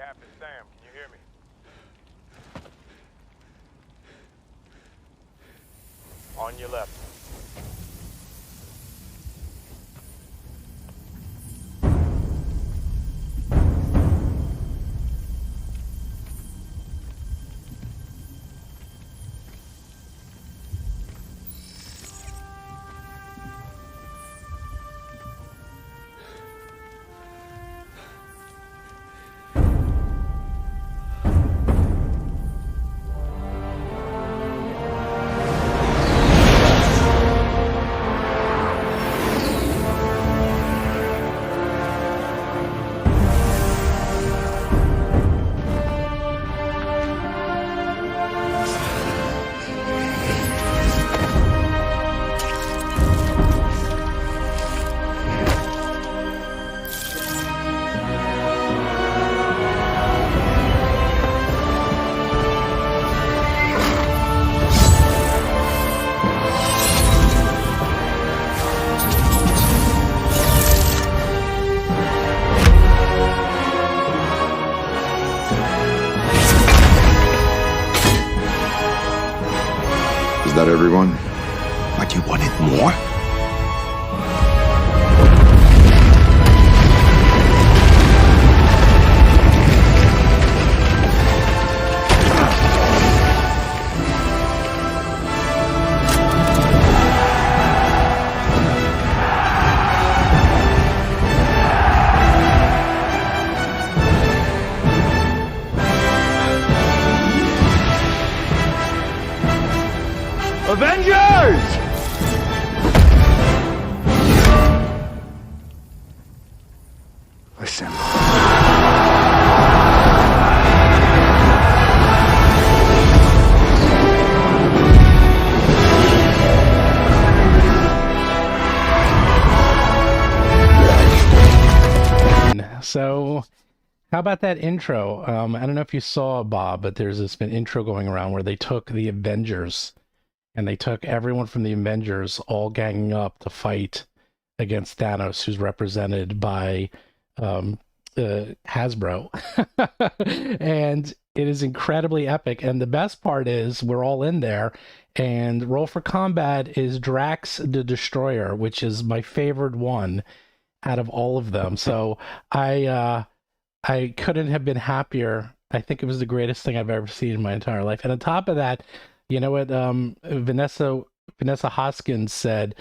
Captain Sam, can you hear me? On your left. Is that everyone? What, you wanted more? Avengers! Listen. So, how about that intro? I don't know if you saw, Bob, but there's this intro going around where they took the Avengers and they took everyone from the Avengers all ganging up to fight against Thanos, who's represented by Hasbro. And it is incredibly epic. And the best part is we're all in there, and Roll for Combat is Drax the Destroyer, which is my favorite one out of all of them. So I couldn't have been happier. I think it was the greatest thing I've ever seen in my entire life. And on top of that, you know what Vanessa Hoskins said,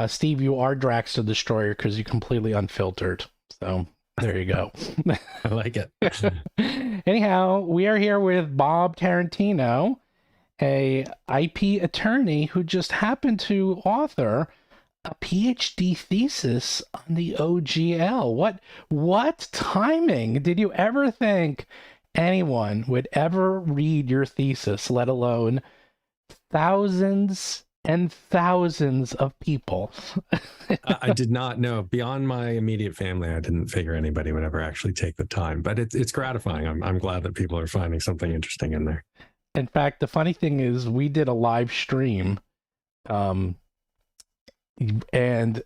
Steve, you are Drax the Destroyer because you're completely unfiltered. So there you go. I like it. Anyhow, we are here with Bob Tarantino, a IP attorney who just happened to author a PhD thesis on the OGL. What timing? Did you ever think anyone would ever read your thesis, let alone thousands and thousands of people? I did not know. Beyond my immediate family, I didn't figure anybody would ever actually take the time. But it's gratifying. I'm glad that people are finding something interesting in there. In fact, the funny thing is we did a live stream, and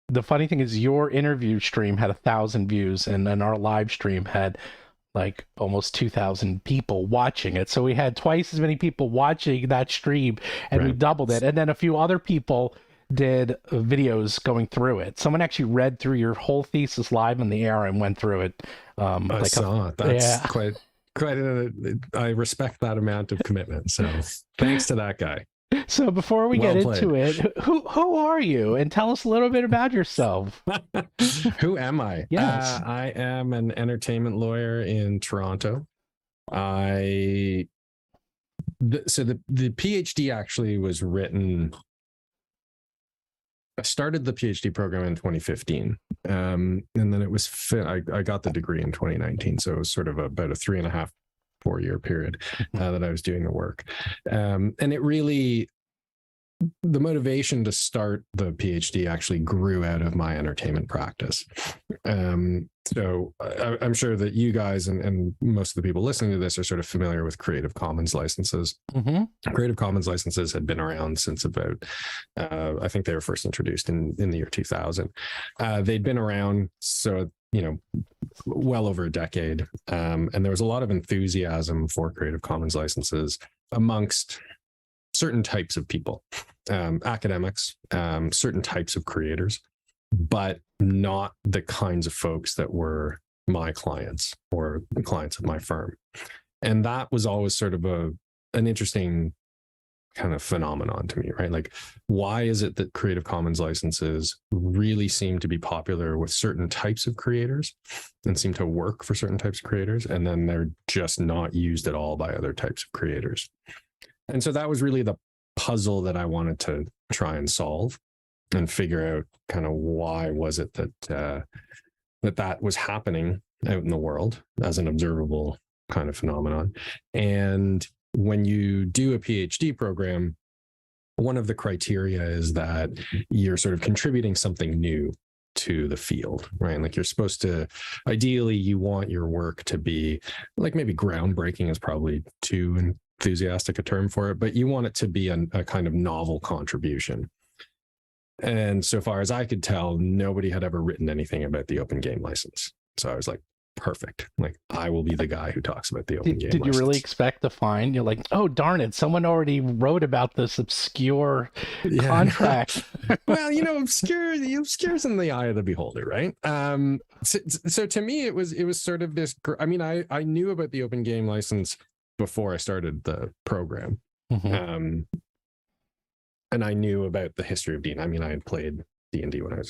the funny thing is your interview stream had 1,000 views, and then our live stream had like almost 2,000 people watching it. So we had twice as many people watching that stream, and we doubled it. And then a few other people did videos going through it. Someone actually read through your whole thesis live in the air and went through it. I saw it. That's quite I respect that amount of commitment. So thanks to that guy. So before we get into it, who are you? And tell us a little bit about yourself. Who am I? Yes. I am an entertainment lawyer in Toronto. The PhD actually was written. I started the PhD program in 2015, and then it was I got the degree in 2019. So it was sort of about a 3.5, 4-year period that I was doing the work. And it really, the motivation to start the PhD actually grew out of my entertainment practice. So I'm sure that you guys and most of the people listening to this are sort of familiar with Creative Commons licenses. Mm-hmm. Creative Commons licenses had been around since about, I think they were first introduced in the year 2000. They'd been around so well over a decade. And there was a lot of enthusiasm for Creative Commons licenses amongst certain types of people, academics, certain types of creators, but not the kinds of folks that were my clients or the clients of my firm. And that was always sort of an interesting kind of phenomenon to me, right? Like, why is it that Creative Commons licenses really seem to be popular with certain types of creators and seem to work for certain types of creators, and then they're just not used at all by other types of creators? And so that was really the puzzle that I wanted to try and solve and figure out kind of why was it that that was happening out in the world as an observable kind of phenomenon. And when you do a PhD program, one of the criteria is that you're sort of contributing something new to the field, right? Like, you're supposed to, ideally, you want your work to be like, maybe groundbreaking is probably too enthusiastic a term for it, but you want it to be a kind of novel contribution. And so far as I could tell, nobody had ever written anything about the open game license. So I was like, perfect. Like, I will be the guy who talks about the open game license. Did you really expect to find, you're like, oh, darn it, someone already wrote about this obscure contract? Well, obscure's in the eye of the beholder, right? So to me, it was sort of this, I mean, I knew about the open game license before I started the program. Mm-hmm. And I knew about the history of D&D. I mean, I had played D&D when I was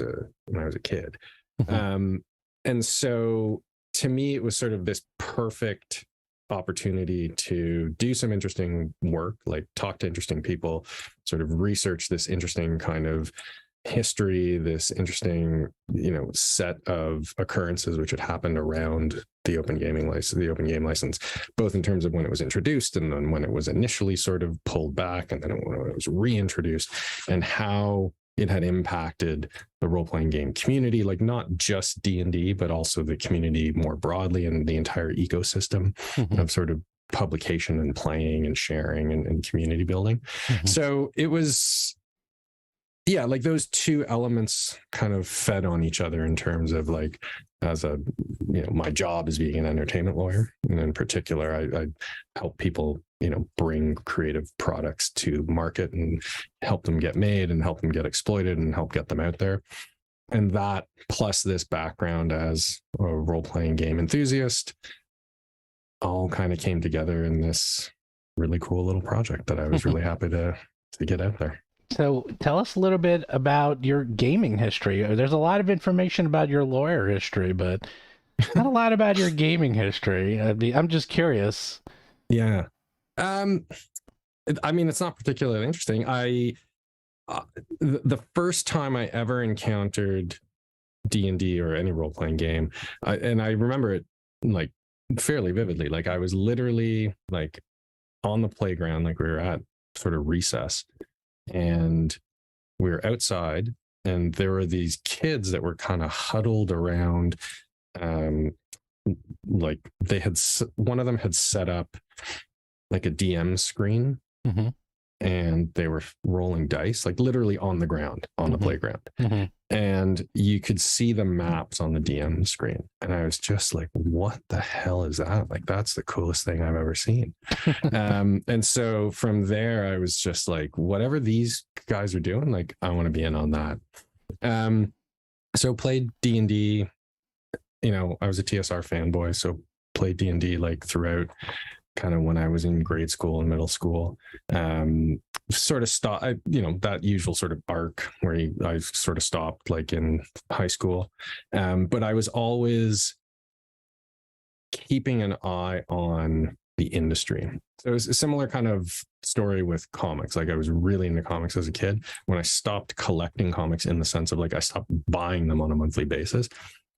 a kid. Mm-hmm. And so to me, it was sort of this perfect opportunity to do some interesting work, like talk to interesting people, sort of research this interesting kind of history, this interesting, set of occurrences which had happened around the open game license, both in terms of when it was introduced and then when it was initially sort of pulled back and then when it was reintroduced, and how it had impacted the role-playing game community, like not just D&D, but also the community more broadly and the entire ecosystem Mm-hmm. of sort of publication and playing and sharing and community building. Mm-hmm. So it was, yeah, like those two elements kind of fed on each other in terms of like, as a, my job as being an entertainment lawyer. And in particular, I help people, bring creative products to market and help them get made and help them get exploited and help get them out there. And that, plus this background as a role-playing game enthusiast, all kind of came together in this really cool little project that I was really happy to get out there. So tell us a little bit about your gaming history. There's a lot of information about your lawyer history, but not a lot about your gaming history. I'm just curious. Yeah. I mean, it's not particularly interesting. The first time I ever encountered D&D or any role-playing game, and I remember it like fairly vividly. Like, I was literally like on the playground, like we were at sort of recess, and we were outside, and there were these kids that were kind of huddled around. Like, one of them had set up like a DM screen, Mm-hmm. and they were rolling dice, like literally on the ground, on the playground. Mm-hmm. And you could see the maps on the DM screen. And I was just like, what the hell is that? Like, that's the coolest thing I've ever seen. And so from there, I was just like, whatever these guys are doing, like, I want to be in on that. So played D&D, I was a TSR fanboy. So played D&D like throughout kind of when I was in grade school and middle school. Sort of stopped, that usual sort of arc where I sort of stopped like in high school. But I was always keeping an eye on the industry. So it was a similar kind of story with comics. Like, I was really into comics as a kid. When I stopped collecting comics, in the sense of like, I stopped buying them on a monthly basis,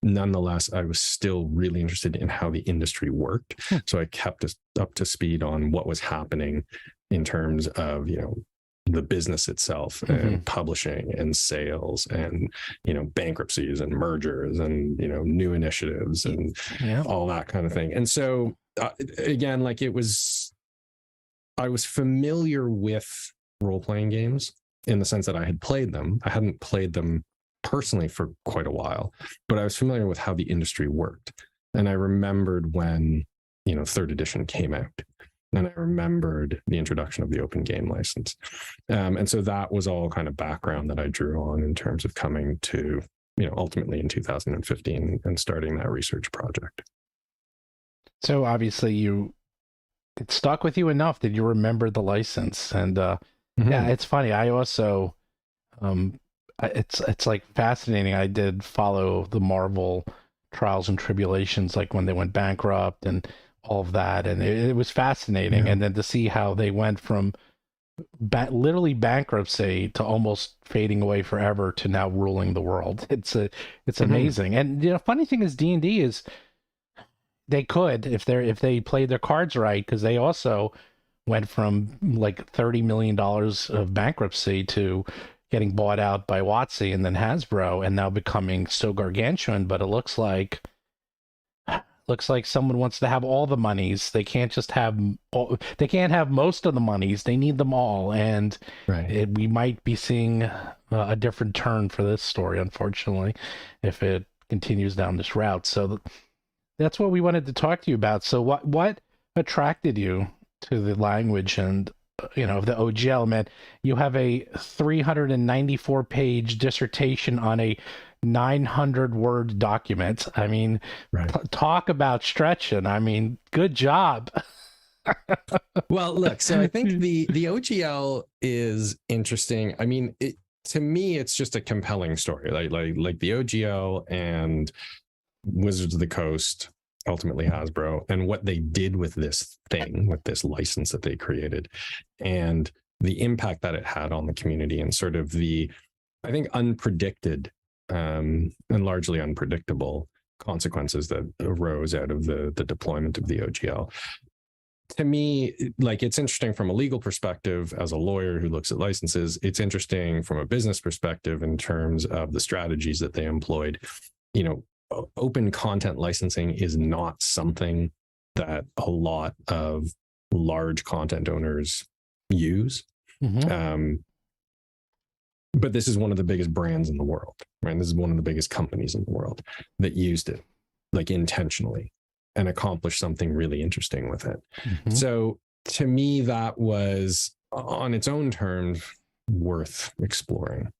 nonetheless, I was still really interested in how the industry worked. So I kept up to speed on what was happening in terms of, the business itself and publishing and sales and, bankruptcies and mergers and, new initiatives and all that kind of thing. And so again, like, I was familiar with role-playing games in the sense that I had played them. I hadn't played them personally for quite a while, but I was familiar with how the industry worked. And I remembered when, third edition came out. And I remembered the introduction of the open game license. And so that was all kind of background that I drew on in terms of coming to, ultimately in 2015 and starting that research project. So obviously it stuck with you enough that you remembered the license. And yeah, it's funny. I also, it's like fascinating. I did follow the Marvel trials and tribulations, like when they went bankrupt and all of that. And it was fascinating. Yeah. And then to see how they went from literally bankruptcy to almost fading away forever to now ruling the world. It's amazing. And funny thing is D&D is they could, if they played their cards right, because they also went from like $30 million of bankruptcy to getting bought out by WoTC and then Hasbro, and now becoming so gargantuan. But it looks like someone wants to have all the monies. They can't just have they can't have most of the monies. They need them all. And we might be seeing a different turn for this story, unfortunately, if it continues down this route. So that's what we wanted to talk to you about. So what attracted you to the language and of the OGL? Man, you have a 394-page dissertation on a 900-word document. I mean, talk about stretching. I mean, good job. Well, look, so I think the OGL is interesting. I mean, to me, it's just a compelling story. Like the OGL and Wizards of the Coast, ultimately Hasbro, and what they did with this thing, with this license that they created, and the impact that it had on the community, and sort of the, I think, unpredicted and largely unpredictable consequences that arose out of the deployment of the OGL. To me, like, it's interesting from a legal perspective as a lawyer who looks at licenses. It's interesting from a business perspective in terms of the strategies that they employed. Open content licensing is not something that a lot of large content owners use. But this is one of the biggest brands in the world, right? This is one of the biggest companies in the world that used it, like, intentionally, and accomplished something really interesting with it. So to me, that was, on its own terms, worth exploring.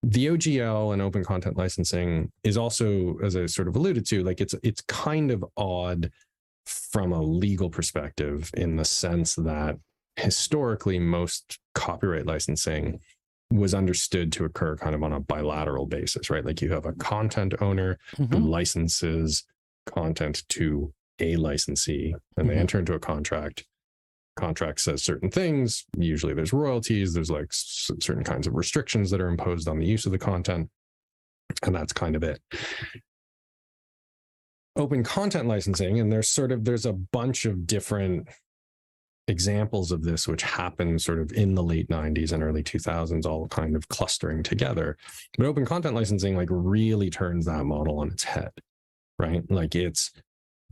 The OGL and open content licensing is also, as I sort of alluded to, like, it's kind of odd from a legal perspective, in the sense that historically most copyright licensing was understood to occur kind of on a bilateral basis, right? Like, you have a content owner who licenses content to a licensee, and they enter into a contract. Contract says certain things. Usually there's royalties. There's like certain kinds of restrictions that are imposed on the use of the content. And that's kind of it. Open content licensing, and there's a bunch of different examples of this, which happened sort of in the late 90s and early 2000s, all kind of clustering together. But open content licensing, like, really turns that model on its head, right? Like,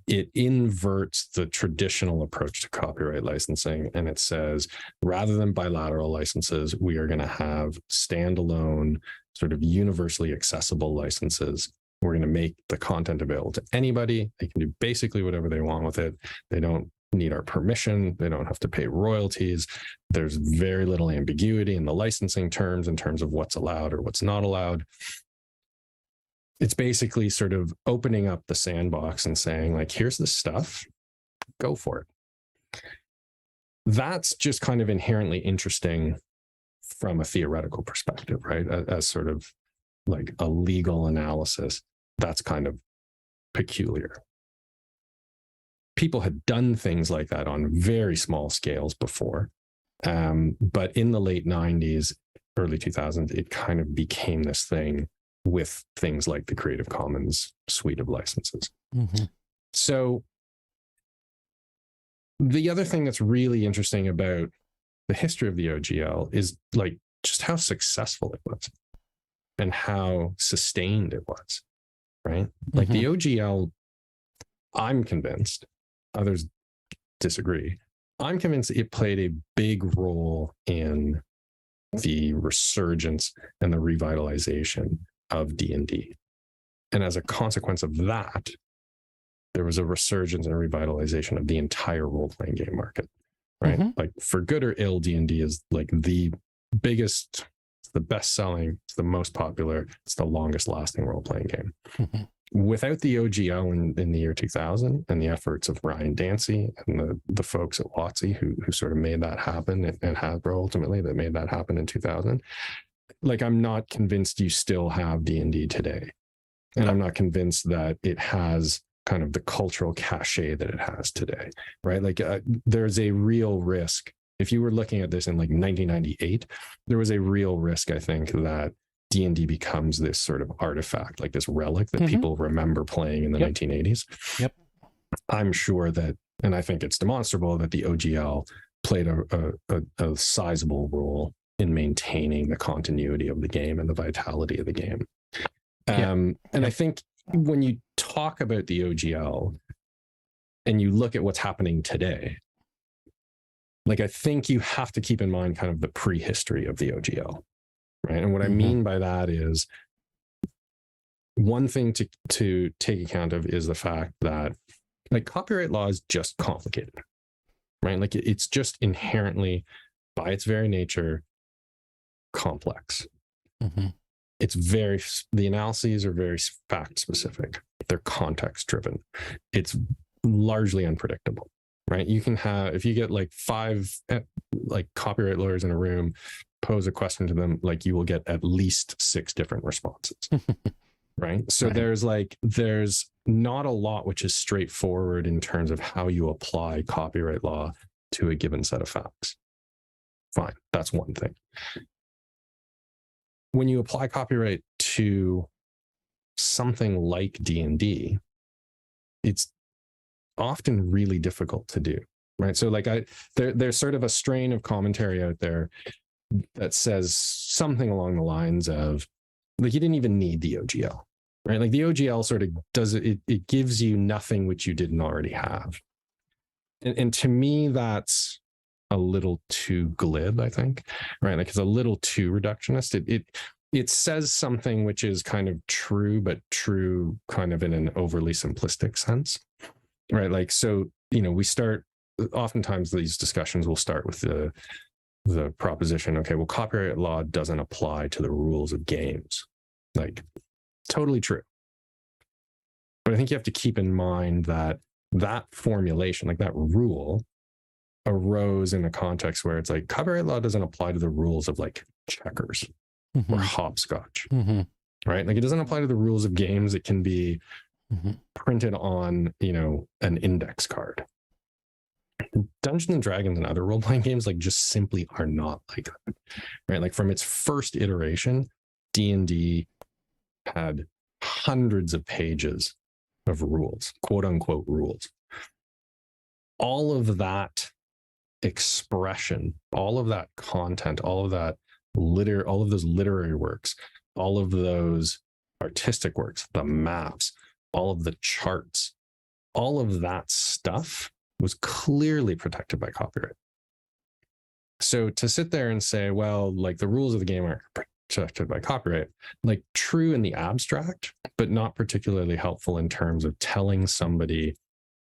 it inverts the traditional approach to copyright licensing, and it says, rather than bilateral licenses, we are going to have standalone, sort of universally accessible licenses. We're going to make the content available to anybody. They can do basically whatever they want with it. They don't need our permission. They don't have to pay royalties. There's very little ambiguity in the licensing terms in terms of what's allowed or what's not allowed. It's basically sort of opening up the sandbox and saying, like, here's the stuff, go for it. That's just kind of inherently interesting from a theoretical perspective, right? As sort of like a legal analysis, that's kind of peculiar. People had done things like that on very small scales before. But in the late 90s, early 2000s, it kind of became this thing with things like the Creative Commons suite of licenses. So the other thing that's really interesting about the history of the OGL is, like, just how successful it was and how sustained it was, right? Like, the OGL, I'm convinced, others disagree, I'm convinced it played a big role in the resurgence and the revitalization of D&D. And as a consequence of that, there was a resurgence and revitalization of the entire role-playing game market, right? Like, for good or ill, D&D is like the biggest, it's the best-selling, it's the most popular, it's the longest-lasting role-playing game. Without the OGL in the year 2000 and the efforts of Ryan Dancy and the folks at WoTC who sort of made that happen, and Hasbro ultimately that made that happen in 2000, like, I'm not convinced you still have D&D today. And I'm not convinced that it has kind of the cultural cachet that it has today, right? Like, there's a real risk. If you were looking at this in like 1998, there was a real risk, I think, that D&D becomes this sort of artifact, like this relic that people remember playing in the 1980s. I'm sure that, and I think it's demonstrable that the OGL played a sizable role in maintaining the continuity of the game and the vitality of the game. And I think when you talk about the OGL and you look at what's happening today, like, I think you have to keep in mind kind of the prehistory of the OGL, right? And what I mean by that is, one thing to take account of is the fact that, like, copyright law is just complicated, right? Like, it's just inherently, by its very nature, complex. It's the analyses are very fact specific. They're context driven. It's largely unpredictable, right? You can have, if you get like 5 like copyright lawyers in a room, pose a question to them, like, you will get at least 6 different responses, right? So there's not a lot which is straightforward in terms of how you apply copyright law to a given set of facts. Fine, that's one thing. When you apply copyright to something like D&D, it's often really difficult to do, right? So like, there's sort of a strain of commentary out there that says something along the lines of, like, you didn't even need the OGL, right? Like, the OGL sort of does it gives you nothing which you didn't already have. And to me, that's a little too glib, I think, right? Like, it's a little too reductionist. It says something which is kind of true, but true kind of in an overly simplistic sense, right? Like, so, you know, oftentimes these discussions will start with the proposition, okay, well, copyright law doesn't apply to the rules of games. Like, totally true. But I think you have to keep in mind that formulation, like that rule, arose in a context where it's like, copyright law doesn't apply to the rules of like checkers or hopscotch, right? Like, it doesn't apply to the rules of games. It can be printed on, you know, an index card. Dungeons and Dragons and other role-playing games, like, just simply are not like that, right? Like, from its first iteration, D&D had hundreds of pages of rules, quote unquote rules. All of that expression, all of that content, all of those literary works, all of those artistic works, the maps, all of the charts, all of that stuff was clearly protected by copyright. So to sit there and say, well, like, the rules of the game are protected by copyright, like, true in the abstract, but not particularly helpful in terms of telling somebody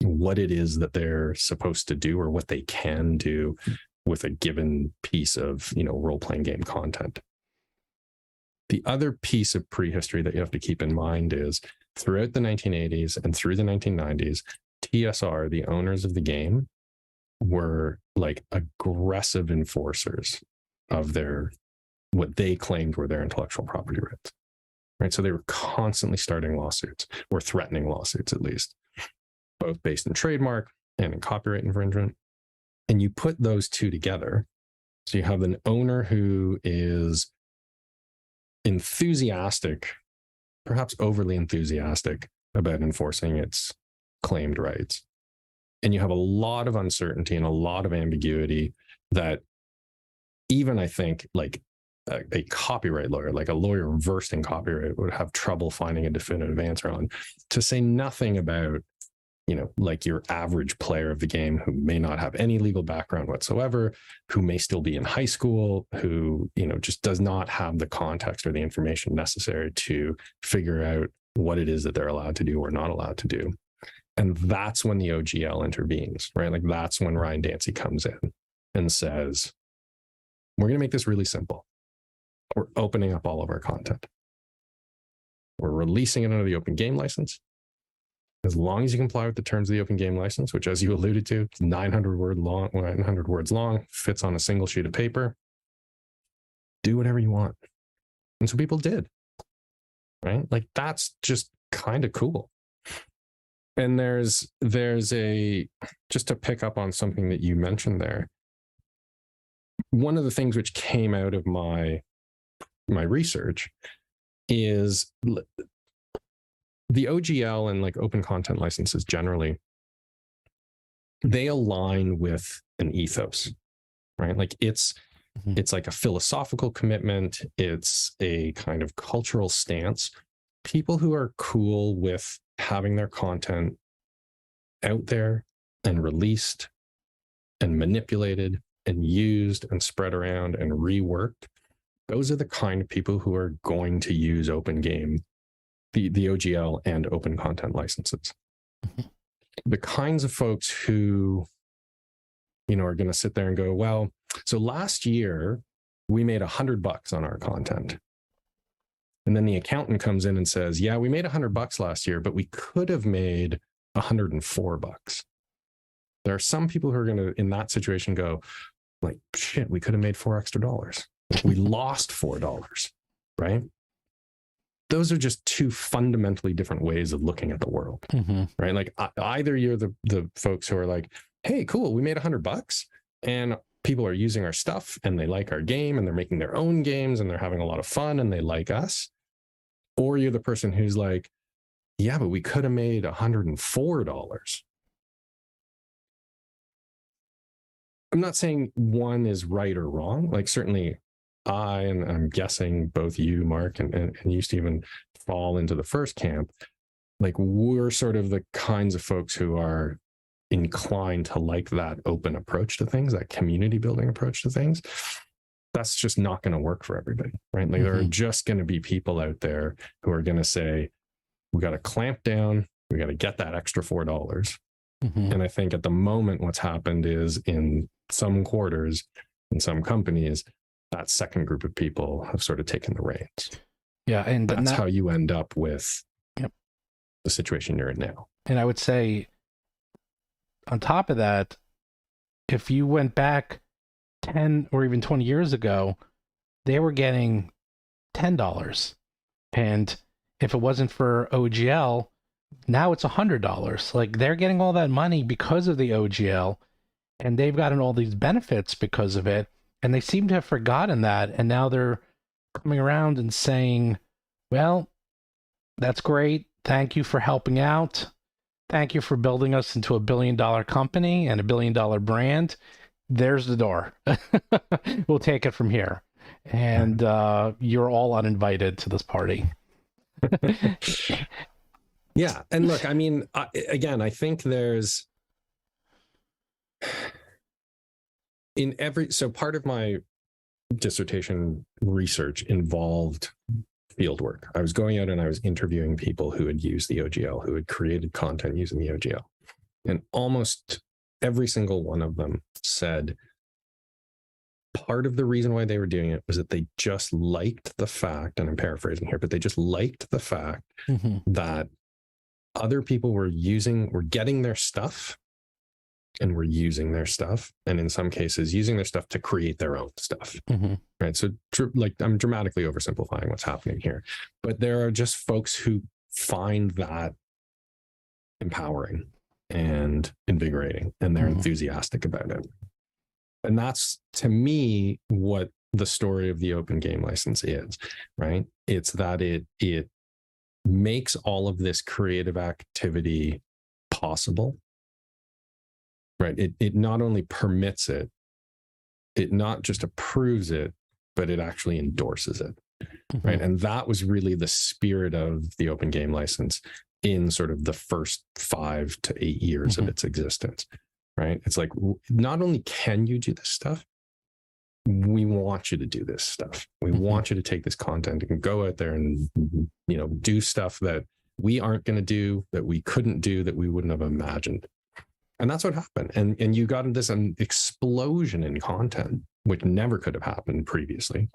what it is that they're supposed to do or what they can do with a given piece of, you know, role-playing game content. The other piece of prehistory that you have to keep in mind is, throughout the 1980s and through the 1990s, TSR, the owners of the game, were like aggressive enforcers of what they claimed were their intellectual property rights, right? So they were constantly starting lawsuits, or threatening lawsuits at least, both based in trademark and in copyright infringement. And you put those two together, so you have an owner who is enthusiastic, perhaps overly enthusiastic, about enforcing its claimed rights. And you have a lot of uncertainty and a lot of ambiguity that even, I think, like a copyright lawyer, like a lawyer versed in copyright, would have trouble finding a definitive answer on, to say nothing about like your average player of the game who may not have any legal background whatsoever, who may still be in high school, who, just does not have the context or the information necessary to figure out what it is that they're allowed to do or not allowed to do. And that's when the OGL intervenes, right? Like that's when Ryan Dancy comes in and says, we're going to make this really simple. We're opening up all of our content. We're releasing it under the open game license. As long as you comply with the terms of the open game license, which, as you alluded to, is 900 words long, fits on a single sheet of paper. Do whatever you want. And so people did, right? Like that's just kind of cool. And there's just to pick up on something that you mentioned there. One of the things which came out of my research is the OGL and like open content licenses generally, they align with an ethos, right? Like it's like a philosophical commitment. It's a kind of cultural stance. People who are cool with having their content out there and released and manipulated and used and spread around and reworked, those are the kind of people who are going to use open game, the OGL and open content licenses. The kinds of folks who, are going to sit there and go, well, so last year we made $100 on our content. And then the accountant comes in and says, yeah, we made $100 last year, but we could have made $104. There are some people who are going to, in that situation, go like, shit, we could have made $4 extra. We lost $4, right? Those are just two fundamentally different ways of looking at the world, right? Like either you're the folks who are like, hey, cool, we made $100 and people are using our stuff and they like our game and they're making their own games and they're having a lot of fun and they like us. Or you're the person who's like, yeah, but we could have made $104. I'm not saying one is right or wrong. Like certainly and I'm guessing both you, Mark, and you, Stephen, fall into the first camp. Like we're sort of the kinds of folks who are inclined to like that open approach to things, that community building approach to things. That's just not going to work for everybody, right? Like there are just going to be people out there who are going to say, we got to clamp down, we got to get that extra $4. And I think at the moment, what's happened is in some quarters, in some companies, that second group of people have sort of taken the reins. Yeah. And that's how you end up with the situation you're in now. And I would say on top of that, if you went back 10 or even 20 years ago, they were getting $10. And if it wasn't for OGL, now it's $100. Like they're getting all that money because of the OGL, and they've gotten all these benefits because of it. And they seem to have forgotten that. And now they're coming around and saying, well, that's great. Thank you for helping out. Thank you for building us into a $1 billion company and a $1 billion brand. There's the door. We'll take it from here. And you're all uninvited to this party. Yeah. And look, I mean, again, I think there's so part of my dissertation research involved field work. I was going out and I was interviewing people who had used the OGL, who had created content using the OGL. And almost every single one of them said part of the reason why they were doing it was that they just liked the fact, and I'm paraphrasing here, but they just liked the fact that other people were getting their stuff and were using their stuff, and in some cases using their stuff to create their own stuff. Right. So like I'm dramatically oversimplifying what's happening here, but there are just folks who find that empowering and invigorating, and they're enthusiastic about it. And that's, to me, what the story of the open game license is, right? It's that it makes all of this creative activity possible. Right. It not only permits it, it not just approves it, but it actually endorses it. Right. And that was really the spirit of the open game license. in sort of the first 5 to 8 years of its existence, right? It's like, not only can you do this stuff, we want you to do this stuff. We want you to take this content and go out there and, you know, do stuff that we aren't going to do, that we couldn't do, that we wouldn't have imagined. And that's what happened. And you got this an explosion in content, which never could have happened previously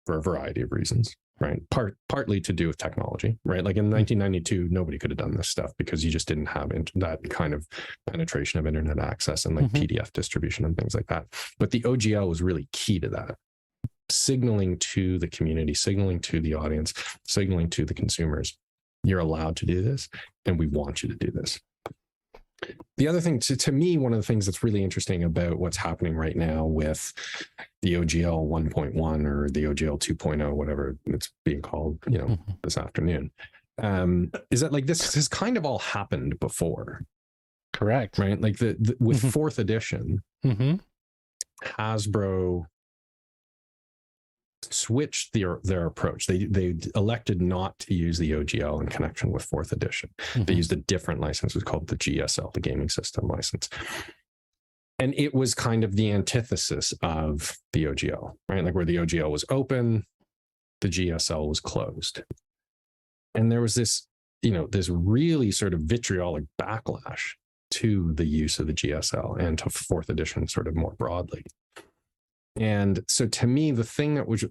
for a variety of reasons, right? Partly to do with technology, right? Like in 1992, nobody could have done this stuff because you just didn't have that kind of penetration of internet access and like PDF distribution and things like that. But the OGL was really key to that. Signaling to the community, signaling to the audience, signaling to the consumers, you're allowed to do this and we want you to do this. The other thing, to me, one of the things that's really interesting about what's happening right now with the OGL 1.1 or the OGL 2.0, whatever it's being called, you know, this afternoon, is that like this has kind of all happened before. Correct. Right? Like with fourth edition, Hasbro switched their approach. They elected not to use the OGL in connection with fourth edition. They used a different license. It was called the GSL, the gaming system license. And it was kind of the antithesis of the OGL, right? Like where the OGL was open, the GSL was closed. And there was this, you know, this really sort of vitriolic backlash to the use of the GSL and to fourth edition sort of more broadly. And so to me, the thing that was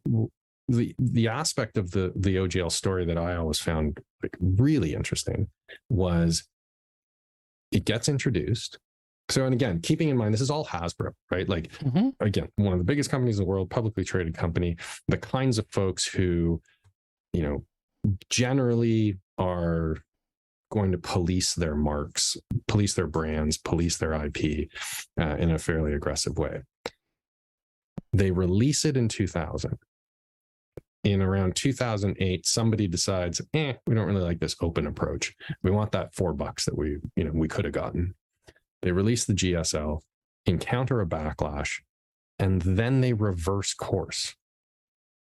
the aspect of the OGL story that I always found like really interesting was it gets introduced. So, and again, keeping in mind, this is all Hasbro, right? Like, again, one of the biggest companies in the world, publicly traded company, the kinds of folks who, you know, generally are going to police their marks, police their brands, police their IP in a fairly aggressive way. They release it in 2000. In around 2008, somebody decides, we don't really like this open approach. We want that $4 that we could have gotten. They release the GSL, encounter a backlash, and then they reverse course,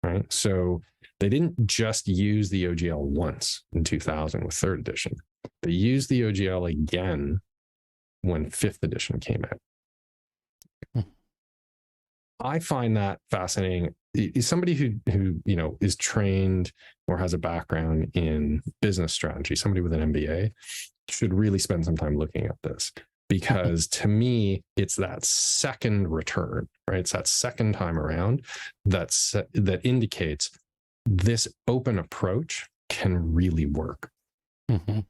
right? So they didn't just use the OGL once in 2000 with third edition. They used the OGL again when fifth edition came out. I find that fascinating. Is somebody who you know is trained or has a background in business strategy, somebody with an MBA, should really spend some time looking at this, because to me, it's that second return, right? It's that second time around that indicates this open approach can really work.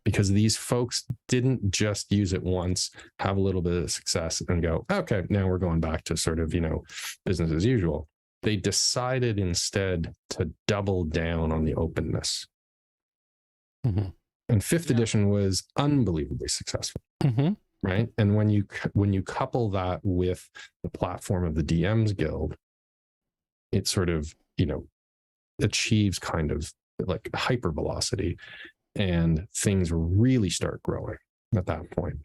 Because these folks didn't just use it once, have a little bit of success and go, okay, now we're going back to sort of, you know, business as usual. They decided instead to double down on the openness. And fifth edition was unbelievably successful, right? And when you couple that with the platform of the DMs Guild, it sort of, you know, achieves kind of like hypervelocity. And things really start growing at that point.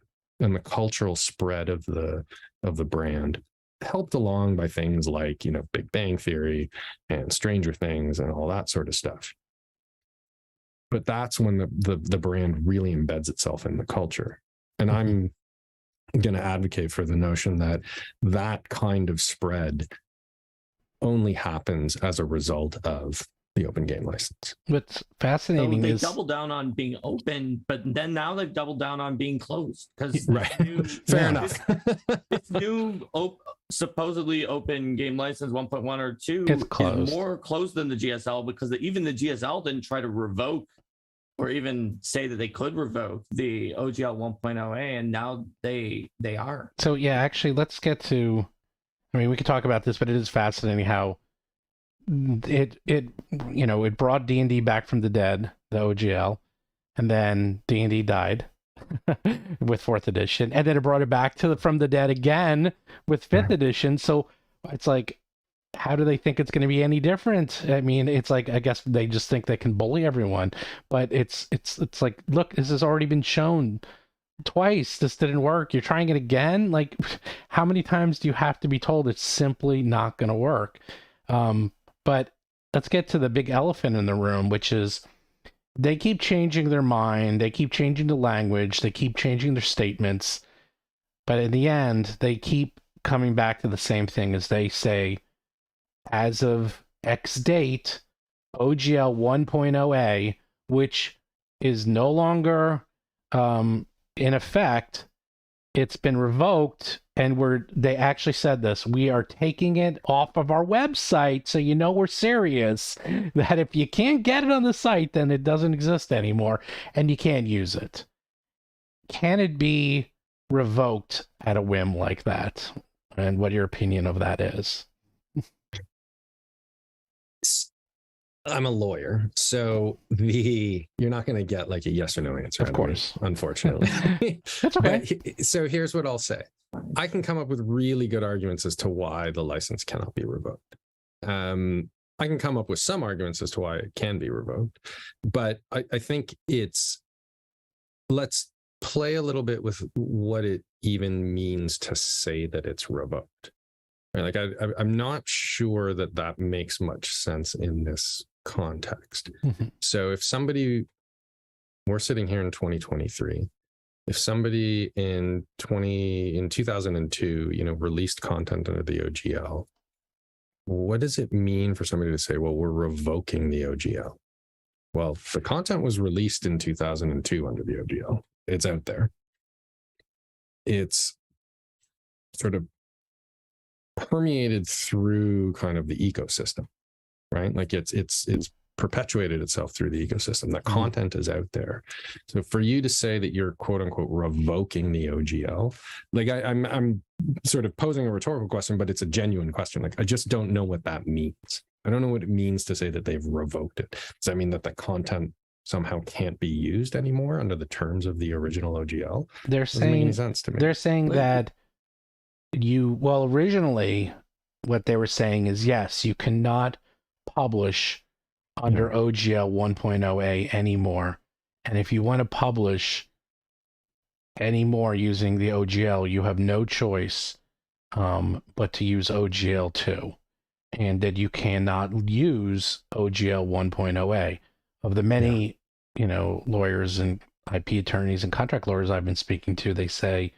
And the cultural spread of the brand, helped along by things like, you know, Big Bang Theory and Stranger Things and all that sort of stuff. But that's when the brand really embeds itself in the culture. And I'm going to advocate for the notion that that kind of spread only happens as a result of the open game license. What's fascinating they is doubled down on being open, but then now they've doubled down on being closed because Fair enough. This new supposedly open game license 1.1 or 2 is more closed than the GSL, because even the GSL didn't try to revoke or even say that they could revoke the OGL 1.0A, and now they are. So yeah, actually, let's get to. I mean, we could talk about this, but it is fascinating how it brought D&D back from the dead, the OGL, and then D&D died with fourth edition, and then it brought it back from the dead again with fifth edition. So it's like, how do they think it's going to be any different? I mean, it's like, I guess they just think they can bully everyone, but it's like, look, this has already been shown twice. This didn't work. You're trying it again. Like, how many times do you have to be told it's simply not going to work? But let's get to the big elephant in the room, which is they keep changing their mind, they keep changing the language, they keep changing their statements, but in the end, they keep coming back to the same thing as they say, as of X date, OGL 1.0A, which is no longer in effect, it's been revoked, and they actually said this, we are taking it off of our website, so you know we're serious, that if you can't get it on the site, then it doesn't exist anymore, and you can't use it. Can it be revoked at a whim like that? And what your opinion of that is? I'm a lawyer, so you're not going to get like a yes or no answer. Of course. Unfortunately. That's okay. But, so here's what I'll say. I can come up with really good arguments as to why the license cannot be revoked. I can come up with some arguments as to why it can be revoked, but I think let's play a little bit with what it even means to say that it's revoked. Like I'm not sure that makes much sense in this context. Mm-hmm. So if we're sitting here in 2023, if somebody in 2002, released content under the OGL, what does it mean for somebody to say, well, we're revoking the OGL? Well, the content was released in 2002 under the OGL. It's out there. It's sort of permeated through kind of the ecosystem, right? Like it's perpetuated itself through the ecosystem. That content is out there. So for you to say that you're quote unquote revoking the OGL, like I'm sort of posing a rhetorical question, but it's a genuine question. Like I just don't know what that means. I don't know what it means to say that they've revoked it. Does that mean that the content somehow can't be used anymore under the terms of the original OGL? They're Doesn't make saying any sense to me. They're saying that originally what they were saying is, yes, you cannot publish under OGL 1.0A anymore. And if you want to publish anymore using the OGL, you have no choice but to use OGL 2. And that you cannot use OGL 1.0A. Of the many, lawyers and IP attorneys and contract lawyers I've been speaking to, they say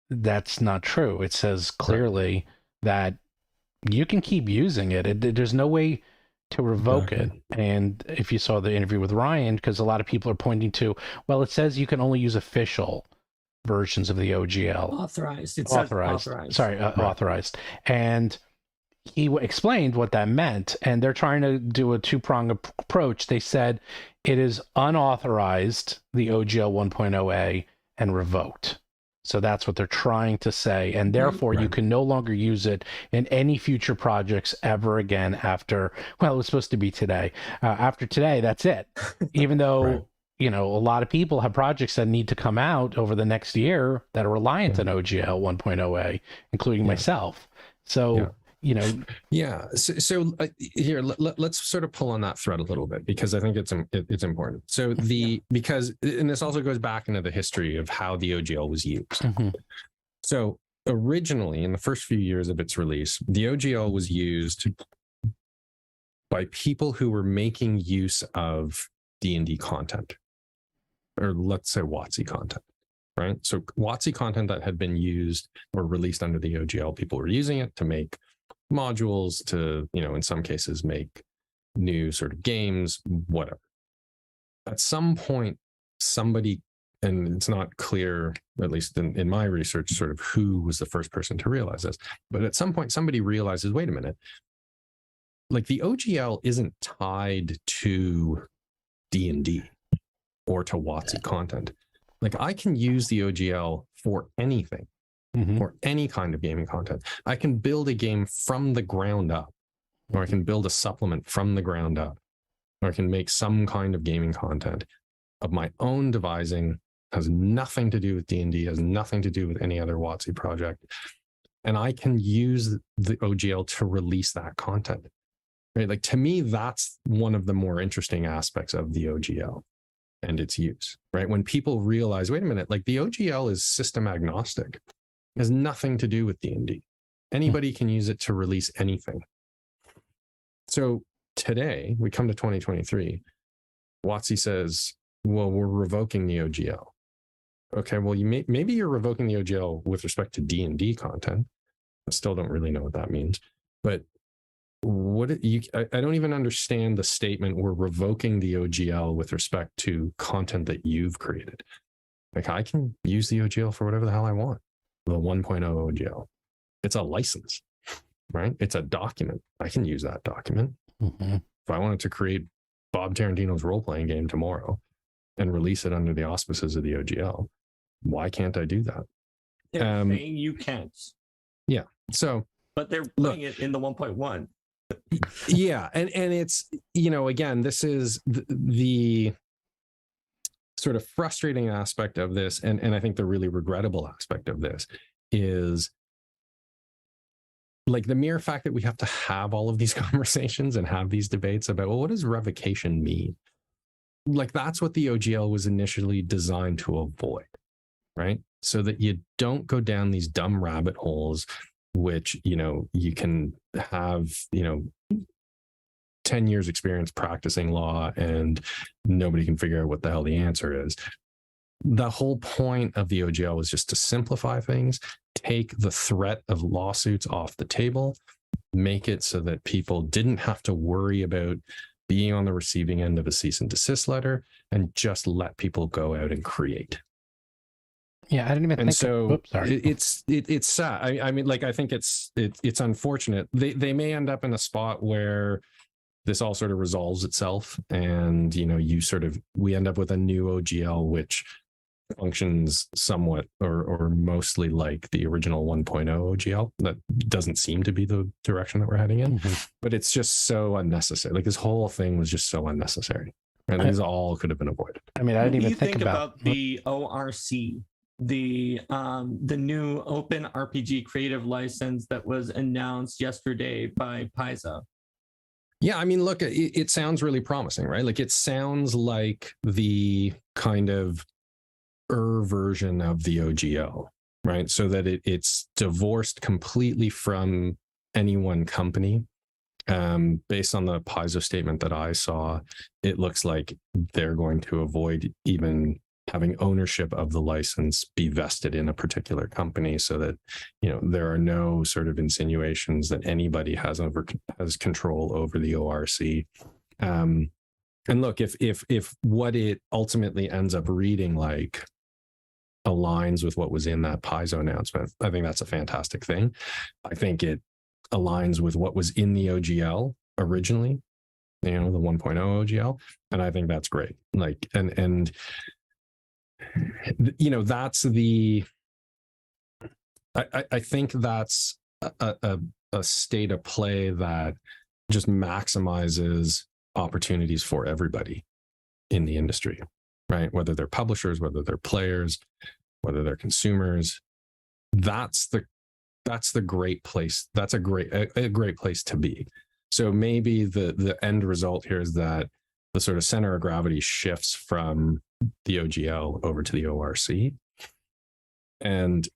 that's not true. It says clearly that you can keep using it. There's no way to revoke it. And if you saw the interview with Ryan, because a lot of people are pointing to, well, it says you can only use official versions of the OGL. Authorized. It Authorized. says authorized. Sorry, authorized. And he explained what that meant, and they're trying to do a two-pronged approach. They said it is unauthorized, the OGL 1.0A, and revoked. So that's what they're trying to say, and therefore you can no longer use it in any future projects ever again after, well, it was supposed to be today. After today, that's it. Even though, a lot of people have projects that need to come out over the next year that are reliant on OGL 1.0A, including myself. So... So here, let's sort of pull on that thread a little bit, because I think it's important. So and this also goes back into the history of how the OGL was used. Mm-hmm. So originally, in the first few years of its release, the OGL was used by people who were making use of D&D content, or let's say WoTC content. Right. So WoTC content that had been used or released under the OGL, people were using it to make modules, to, in some cases make new sort of games, whatever. At some point, somebody, and it's not clear, at least in my research, sort of who was the first person to realize this, but at some point somebody realizes, wait a minute, like the OGL isn't tied to D&D or to WoTC content. Like I can use the OGL for anything. Or any kind of gaming content. I can build a game from the ground up, or I can build a supplement from the ground up, or I can make some kind of gaming content of my own devising, has nothing to do with D&D, has nothing to do with any other WoTC project. And I can use the OGL to release that content. Right? Like to me, that's one of the more interesting aspects of the OGL and its use, right? When people realize, wait a minute, like the OGL is system agnostic. It has nothing to do with D&D. Anybody can use it to release anything. So today, we come to 2023, WoTC says, well, we're revoking the OGL. Okay, well, maybe you're revoking the OGL with respect to D&D content. I still don't really know what that means. But I don't even understand the statement, we're revoking the OGL with respect to content that you've created. Like, I can use the OGL for whatever the hell I want. The 1.0 OGL. It's a license, right? It's a document. I can use that document. Mm-hmm. If I wanted to create Bob Tarantino's role-playing game tomorrow and release it under the auspices of the OGL, why can't I do that? They're saying you can't. Yeah. So, but they're putting it in the 1.1. Yeah, and it's, again, this is the sort of frustrating aspect of this, and I think the really regrettable aspect of this is like the mere fact that we have to have all of these conversations and have these debates about, well, what does revocation mean? Like, that's what the OGL was initially designed to avoid, right? So that you don't go down these dumb rabbit holes, which, you can have, 10 years experience practicing law and nobody can figure out what the hell the answer is. The whole point of the OGL was just to simplify things, take the threat of lawsuits off the table, make it so that people didn't have to worry about being on the receiving end of a cease and desist letter, and just let people go out and create. Yeah, I didn't even think. So oops, sorry. It's sad. I mean, like, I think it's unfortunate. They may end up in a spot where this all sort of resolves itself, and we end up with a new OGL which functions somewhat or mostly like the original 1.0 OGL. That doesn't seem to be the direction that we're heading in, but it's just so unnecessary. Like, this whole thing was just so unnecessary, and these all could have been avoided. I mean, I didn't even think about the ORC, the new open RPG creative license that was announced yesterday by Paizo. Yeah, I mean, look, it sounds really promising, right? Like, it sounds like the kind of version of the OGL, right? So that it's divorced completely from any one company. Based on the Paizo statement that I saw, it looks like they're going to avoid even having ownership of the license be vested in a particular company, so that there are no sort of insinuations that anybody has control over the ORC. And look, if what it ultimately ends up reading like aligns with what was in that Paizo announcement, I think that's a fantastic thing. I think it aligns with what was in the OGL originally, the 1.0 OGL, and I think that's great. Like, and that's I think that's a state of play that just maximizes opportunities for everybody in the industry, right? Whether they're publishers, whether they're players, whether they're consumers. That's the great place. That's a great place to be. So maybe the end result here is that the sort of center of gravity shifts from the OGL over to the ORC. And,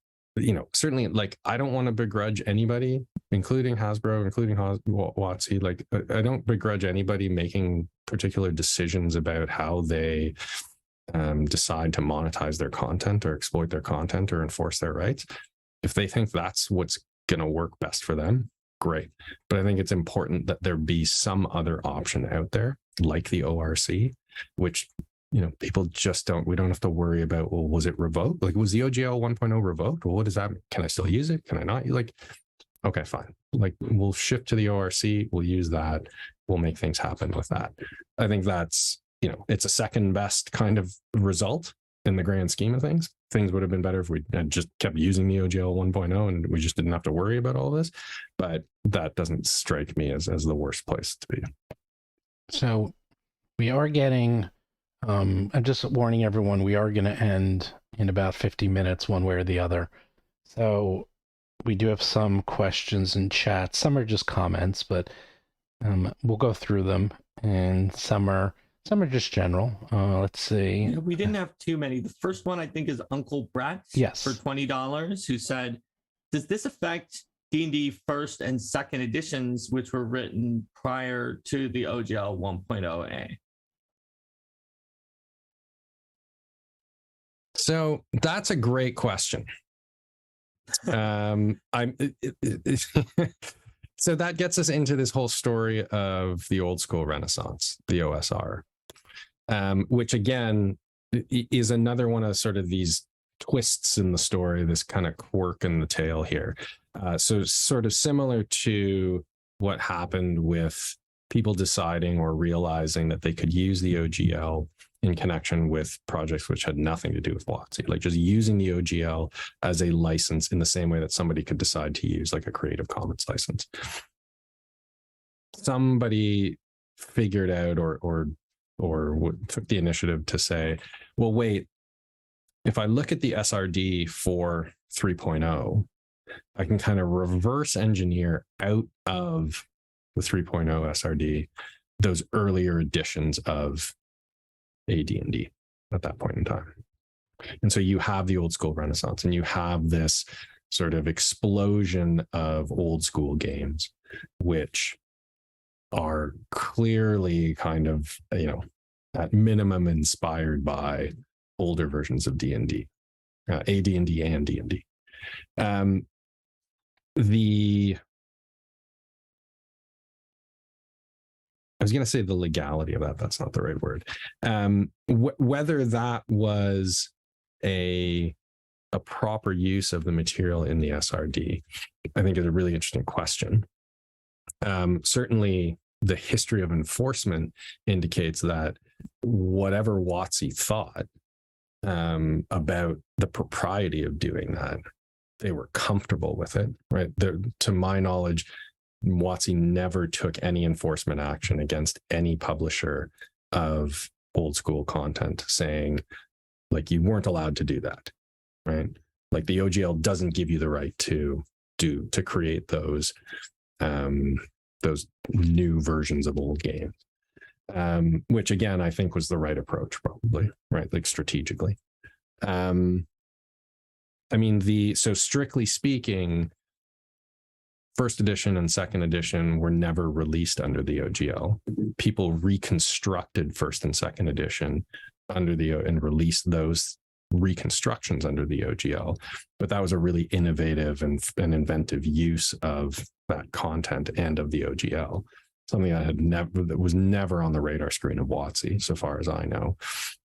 certainly, like, I don't want to begrudge anybody, including Hasbro, including WoTC. Like, I don't begrudge anybody making particular decisions about how they decide to monetize their content or exploit their content or enforce their rights. If they think that's what's going to work best for them, great. But I think it's important that there be some other option out there, like the ORC, which, people just we don't have to worry about, well, was it revoked? Like, was the OGL 1.0 revoked? Well, what does that mean? Can I still use it? Can I not? Like, okay, fine. Like, we'll shift to the ORC. We'll use that. We'll make things happen with that. I think that's, it's a second best kind of result in the grand scheme of things. Things would have been better if we had just kept using the OGL 1.0 and we just didn't have to worry about all this. But that doesn't strike me as the worst place to be. So we are getting, I'm just warning everyone, we are going to end in about 50 minutes one way or the other. So we do have some questions in chat. Some are just comments, but we'll go through them. And some are just general. Let's see. Yeah, we didn't have too many. The first one, I think, is Uncle Brett yes. for $20, who said, does this affect D&D first and second editions, which were written prior to the OGL 1.0A? So that's a great question. So that gets us into this whole story of the old school Renaissance, the OSR, which again is another one of sort of these twists in the story, this kind of quirk in the tale here. So sort of similar to what happened with people deciding or realizing that they could use the OGL in connection with projects which had nothing to do with WoTC, like just using the OGL as a license in the same way that somebody could decide to use like a Creative Commons license. Somebody figured out or took the initiative to say, well, wait, if I look at the SRD for 3.0, I can kind of reverse engineer out of the 3.0 SRD those earlier editions of AD&D at that point in time. And so you have the old school Renaissance, and you have this sort of explosion of old school games, which are clearly kind of, you know, at minimum inspired by older versions of D&D, AD&D and D&D. I was going to say the legality of that. That's not the right word. Whether that was a proper use of the material in the SRD, I think is a really interesting question. Certainly, the history of enforcement indicates that whatever WoTC thought about the propriety of doing that, they were comfortable with it, right? To my knowledge, WoTC never took any enforcement action against any publisher of old school content, saying like you weren't allowed to do that, right? Like the OGL doesn't give you the right to create those new versions of old games, which again I think was the right approach, probably, right? Like strategically. I mean, so strictly speaking, first edition and second edition were never released under the OGL. People reconstructed first and second edition under and released those reconstructions under the OGL. But that was a really innovative and inventive use of that content and of the OGL. Something that was never on the radar screen of WoTC, so far as I know.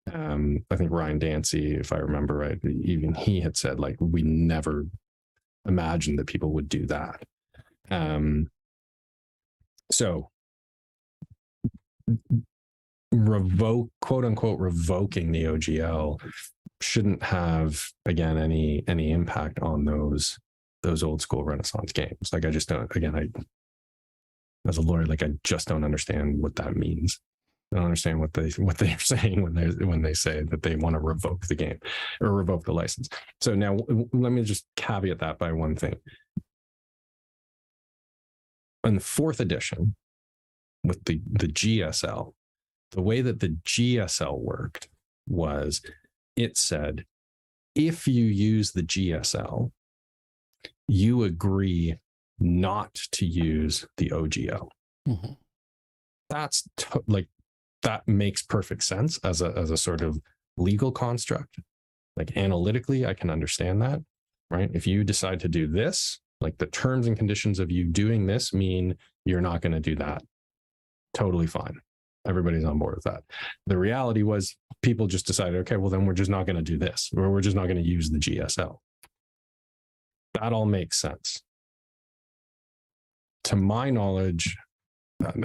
I think Ryan Dancy, if I remember right, even he had said like we never imagined that people would do that. So quote unquote revoking the OGL shouldn't have, again, any impact on those old school Renaissance games. Like I just don't, again, as a lawyer, like I just don't understand what that means. I don't understand what they're saying when they say that they want to revoke the game or revoke the license. So now let me just caveat that by one thing. In the fourth edition with the GSL, the way that the GSL worked was it said, if you use the GSL, you agree not to use the OGL. Mm-hmm. That's that makes perfect sense as a sort of legal construct. Like analytically, I can understand that, right? If you decide to do this, like the terms and conditions of you doing this mean you're not going to do that. Totally fine. Everybody's on board with that. The reality was people just decided, okay, well then we're just not going to do this, or we're just not going to use the GSL. That all makes sense. To my knowledge,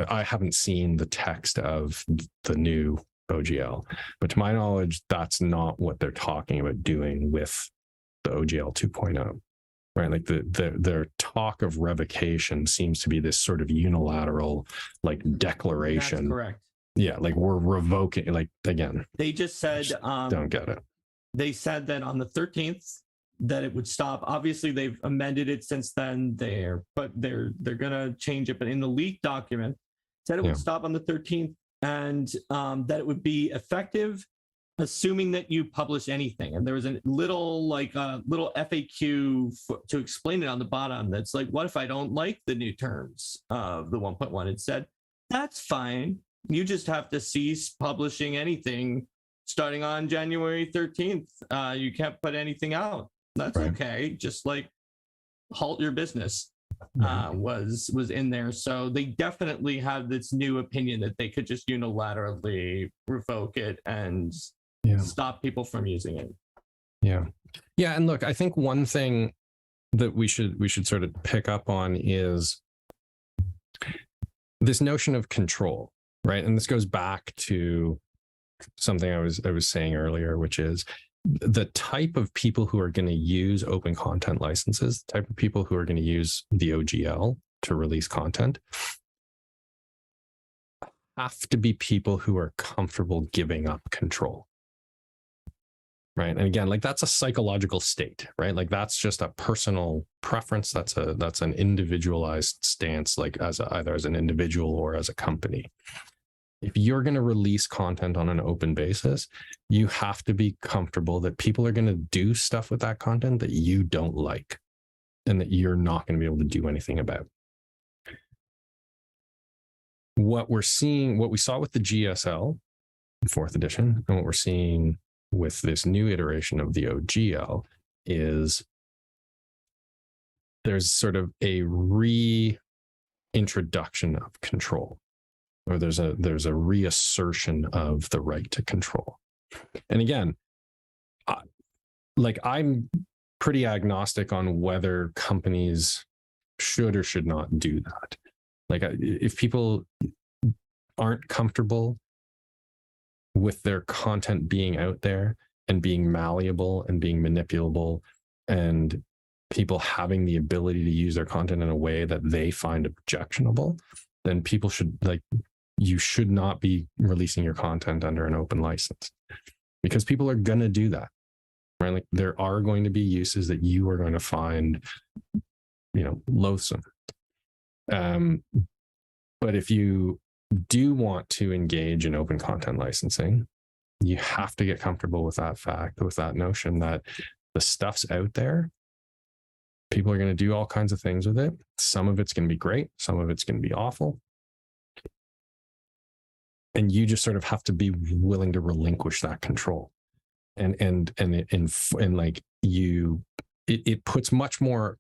I haven't seen the text of the new OGL, but to my knowledge, that's not what they're talking about doing with the OGL 2.0. Right, like their talk of revocation seems to be this sort of unilateral, like declaration. That's correct. Yeah, like we're revoking. Like again, they just said, don't get it. They said that on the 13th that it would stop. Obviously, they've amended it since then. They're gonna change it. But in the leaked document, said it would stop on the 13th, and that it would be effective, assuming that you publish anything. And there was a little FAQ to explain it on the bottom. That's like, what if I don't like the new terms of the 1.1? It said, that's fine. You just have to cease publishing anything starting on January 13th, you can't put anything out. That's Right. okay. Just like halt your business Right. was in there. So they definitely have this new opinion that they could just unilaterally revoke it and stop people from using it. Yeah. And look, I think one thing that we should sort of pick up on is this notion of control, right? And this goes back to something I was saying earlier, which is the type of people who are going to use open content licenses, the type of people who are going to use the OGL to release content, have to be people who are comfortable giving up control. Right. And again, like that's a psychological state, right? Like that's just a personal preference. That's an individualized stance, like either as an individual or as a company. If you're going to release content on an open basis, you have to be comfortable that people are going to do stuff with that content that you don't like and that you're not going to be able to do anything about. What we saw with the GSL, 4th edition, and what we're seeing with this new iteration of the OGL is there's sort of a reintroduction of control, or there's a reassertion of the right to control. And again, I'm pretty agnostic on whether companies should or should not do that. Like if people aren't comfortable with their content being out there and being malleable and being manipulable and people having the ability to use their content in a way that they find objectionable, then you should not be releasing your content under an open license, because people are going to do that, right? Like there are going to be uses that you are going to find, loathsome. But if you do want to engage in open content licensing, you have to get comfortable with that fact, with that notion that the stuff's out there. People are going to do all kinds of things with it. Some of it's going to be great. Some of it's going to be awful. And you just sort of have to be willing to relinquish that control. It puts much more,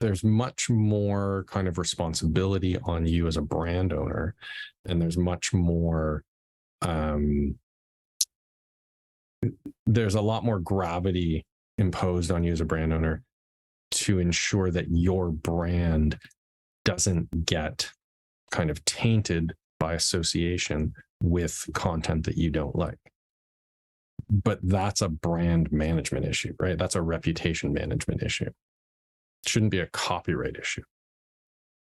there's much more kind of responsibility on you as a brand owner, and there's much more there's a lot more gravity imposed on you as a brand owner to ensure that your brand doesn't get kind of tainted by association with content that you don't like. But that's a brand management issue, right? That's a reputation management issue. It shouldn't be a copyright issue.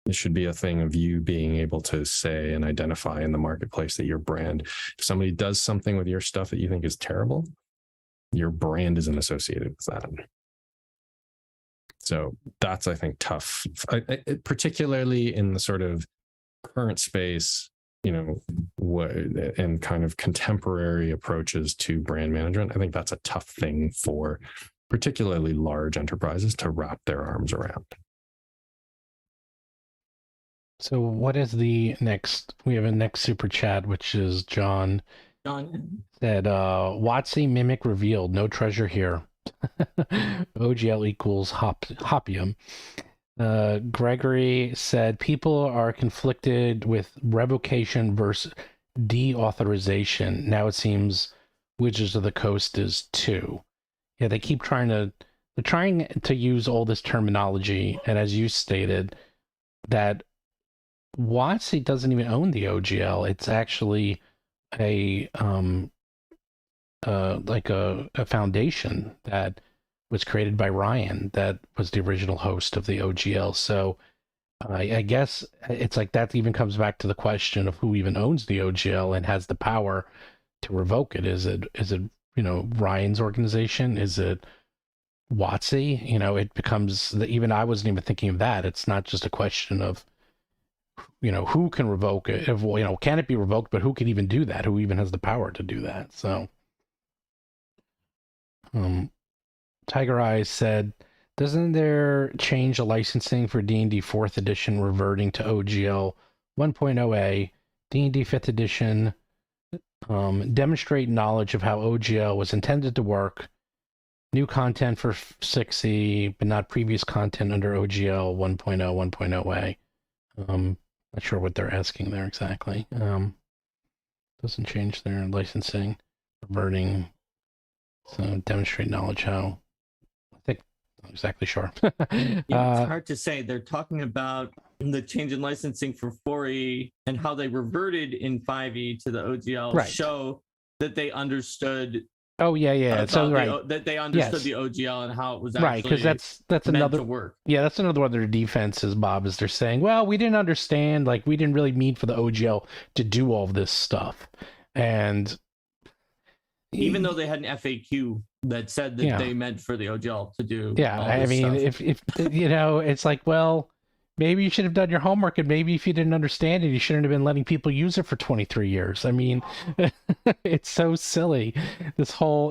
It should be a thing of you being able to say and identify in the marketplace that your brand, if somebody does something with your stuff that you think is terrible, your brand isn't associated with that. So that's, I think, tough, particularly in the sort of current space, and kind of contemporary approaches to brand management. I think that's a tough thing for particularly large enterprises to wrap their arms around. So what is the next? We have a next super chat, which is John said, WoTC mimic revealed, no treasure here. OGL equals hopium. Gregory said, people are conflicted with revocation versus deauthorization. Now it seems Wizards of the Coast is too. Yeah, they're trying to use all this terminology, and as you stated, that WoTC doesn't even own the OGL. It's actually a foundation that was created by Ryan, that was the original host of the OGL. So I guess it's like that even comes back to the question of who even owns the OGL and has the power to revoke it. Is it Ryan's organization? Is it WoTC? It becomes even I wasn't even thinking of that. It's not just a question of who can revoke it. Can it be revoked? But who can even do that? Who even has the power to do that? So, Tiger Eyes said, doesn't there change the licensing for D&D 4th edition reverting to OGL 1.0A, D&D 5th edition demonstrate knowledge of how OGL was intended to work, new content for 6E, but not previous content under OGL 1.0, 1.0A. Not sure what they're asking there exactly. Doesn't change their licensing, reverting. So demonstrate knowledge how. I think not exactly sure. Yeah, it's hard to say. They're talking about the change in licensing for 4E and how they reverted in 5E to the OGL Right. show that they understood. Oh yeah. So right, that they understood Yes. the OGL and how it was right, actually because that's meant another to work. Yeah, that's another one of their defenses, Bob, is they're saying, well, we didn't understand, like, we didn't really mean for the OGL to do all of this stuff. And Even though they had an FAQ that said that Yeah. they meant for the OGL to do. yeah, all I this mean, stuff. if you know, it's like, well, maybe you should have done your homework, and maybe if you didn't understand it, you shouldn't have been letting people use it for 23 years. I mean, it's so silly. This whole,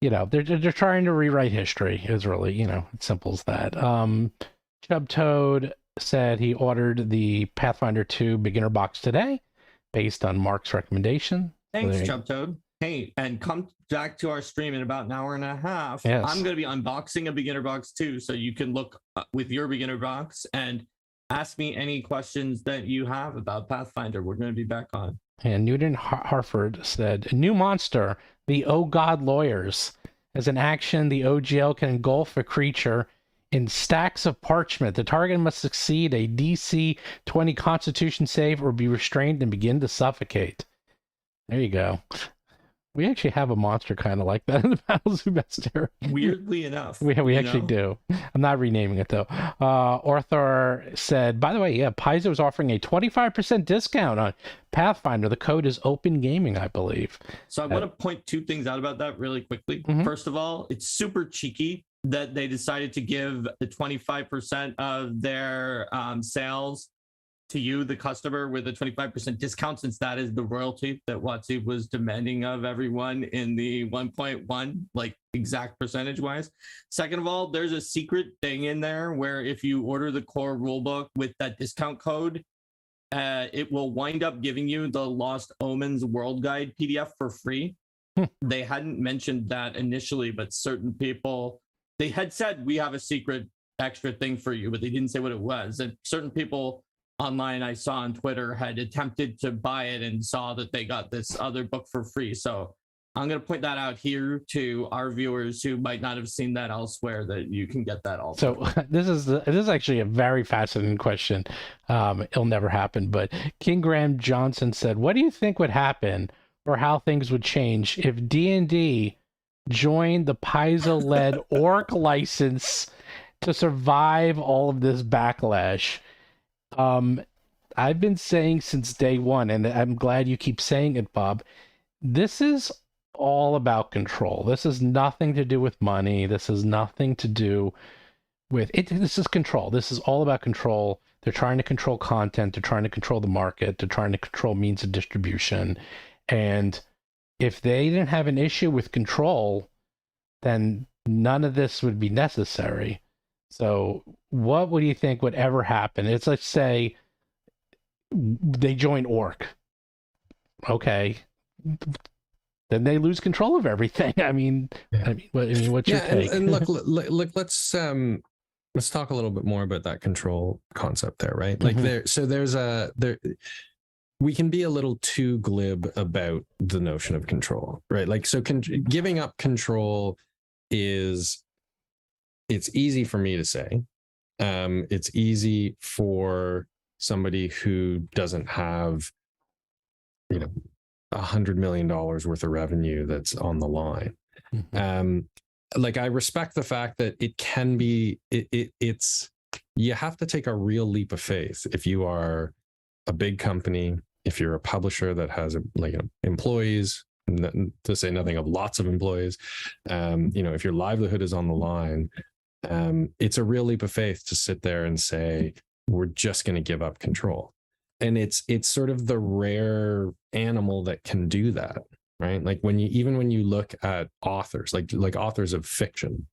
they're trying to rewrite history. Is really, it's simple as that. Chub Toad said he ordered the Pathfinder 2 beginner box today, based on Mark's recommendation. Thanks, there- Chub Toad. Hey, and come back to our stream in about an hour and a half. Yes. I'm going to be unboxing a beginner box too, so you can look with your beginner box and ask me any questions that you have about Pathfinder. We're going to be back on. And Newton Harford said, new monster, the Oh God Lawyers. As an action, the OGL can engulf a creature in stacks of parchment. The target must succeed a DC 20 Constitution save or be restrained and begin to suffocate. There you go. We actually have a monster kind of like that in the Battles of Bestiary. Weirdly enough. We actually do. I'm not renaming it though. Arthur said, by the way, yeah, Paizo is offering a 25% discount on Pathfinder. The code is Open Gaming, I believe. So I want to point two things out about that really quickly. Mhm. First of all, it's super cheeky that they decided to give the 25% of their sales to you, the customer, with a 25% discount, since that is the royalty that WoTC was demanding of everyone in the 1.1, like exact percentage wise. Second of all, there's a secret thing in there where if you order the core rulebook with that discount code, it will wind up giving you the Lost Omens World Guide PDF for free. They hadn't mentioned that initially, but certain people, they had said, we have a secret extra thing for you, but they didn't say what it was. And certain people online I saw on Twitter had attempted to buy it and saw that they got this other book for free. So I'm going to point that out here to our viewers who might not have seen that elsewhere, that you can get that also. So this is actually a very fascinating question. It'll never happen, but King Graham Johnson said, what do you think would happen or how things would change if D&D joined the Paizo-led orc license to survive all of this backlash? I've been saying since day one, and I'm glad you keep saying it, Bob, this is all about control. This has nothing to do with money. This has nothing to do with it. This is control. This is all about control. They're trying to control content. They're trying to control the market. They're trying to control means of distribution. And if they didn't have an issue with control, then none of this would be necessary. So what would you think would ever happen? It's, let's say they join Orc. Okay. Then they lose control of everything. I mean, what's your take? And look, let's talk a little bit more about that control concept there, right? Like we can be a little too glib about the notion of control, right? Like, so giving up control it's easy for me to say. It's easy for somebody who doesn't have, $100 million worth of revenue that's on the line. Mm-hmm. Like, I respect the fact that it can be, it's, you have to take a real leap of faith if you are a big company, if you're a publisher that has employees, to say nothing of lots of employees, if your livelihood is on the line, it's a real leap of faith to sit there and say, we're just going to give up control. And it's sort of the rare animal that can do that, right? Like when you look at authors, like authors of fiction,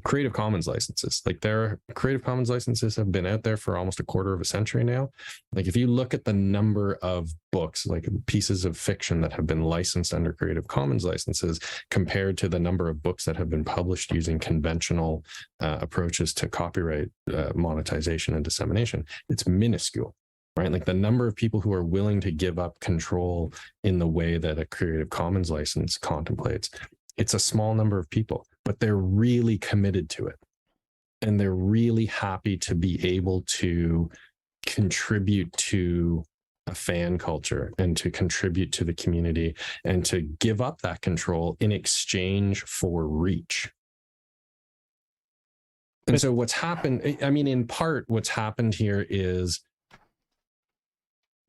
Creative Commons licenses. Like their Creative Commons licenses have been out there for almost a quarter of a century now. Like if you look at the number of books, like pieces of fiction that have been licensed under Creative Commons licenses compared to the number of books that have been published using conventional approaches to copyright monetization and dissemination, it's minuscule. Right? Like the number of people who are willing to give up control in the way that a Creative Commons license contemplates, it's a small number of people, but they're really committed to it. And they're really happy to be able to contribute to a fan culture and to contribute to the community and to give up that control in exchange for reach. And so what's happened, I mean, in part, what's happened here is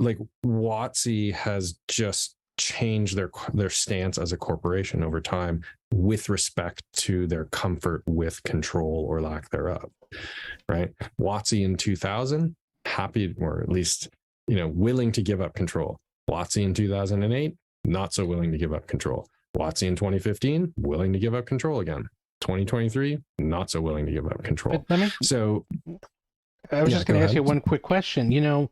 like WoTC has just changed their stance as a corporation over time with respect to their comfort with control or lack thereof, right? WoTC in 2000, happy, or at least, willing to give up control. WoTC in 2008, not so willing to give up control. WoTC in 2015, willing to give up control again. 2023, not so willing to give up control. I was just going to ask you one quick question, and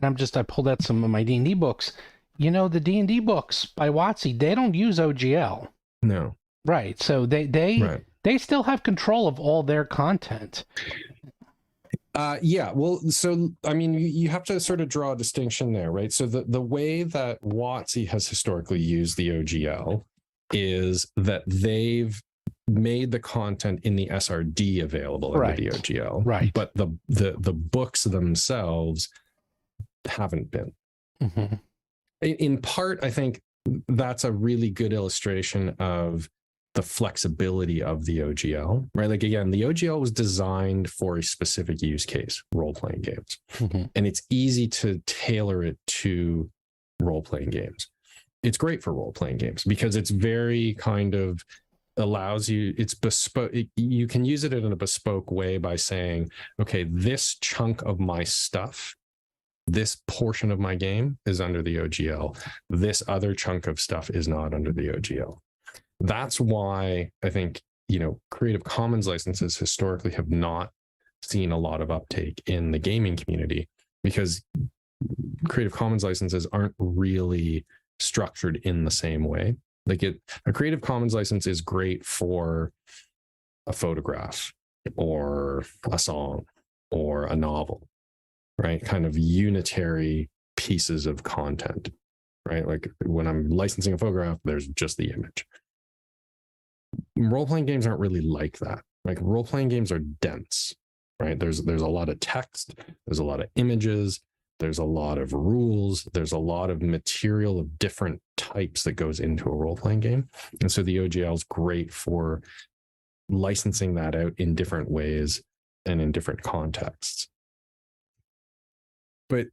I pulled out some of my D&D books. The D&D books by WoTC, they don't use OGL. No. Right. So they still have control of all their content. Yeah. Well, so, I mean, you have to sort of draw a distinction there, right? So the way that WoTC has historically used the OGL is that they've made the content in the SRD available under the OGL. Right. But the books themselves haven't been. Mm-hmm. In part, I think that's a really good illustration of the flexibility of the OGL, right? Like, again, the OGL was designed for a specific use case, role-playing games. Mm-hmm. And it's easy to tailor it to role-playing games. It's great for role-playing games because it's very kind of allows you, it's bespoke. You can use it in a bespoke way by saying, okay, this chunk of my stuff, this portion of my game is under the OGL. This other chunk of stuff is not under the OGL. That's why I think, Creative Commons licenses historically have not seen a lot of uptake in the gaming community because Creative Commons licenses aren't really structured in the same way. Like a Creative Commons license is great for a photograph or a song or a novel, right? Kind of unitary pieces of content, right? Like when I'm licensing a photograph, there's just the image. Role-playing games aren't really like that. Like role-playing games are dense, right? There's a lot of text, there's a lot of images, there's a lot of rules, there's a lot of material of different types that goes into a role-playing game. And so the OGL is great for licensing that out in different ways and in different contexts. But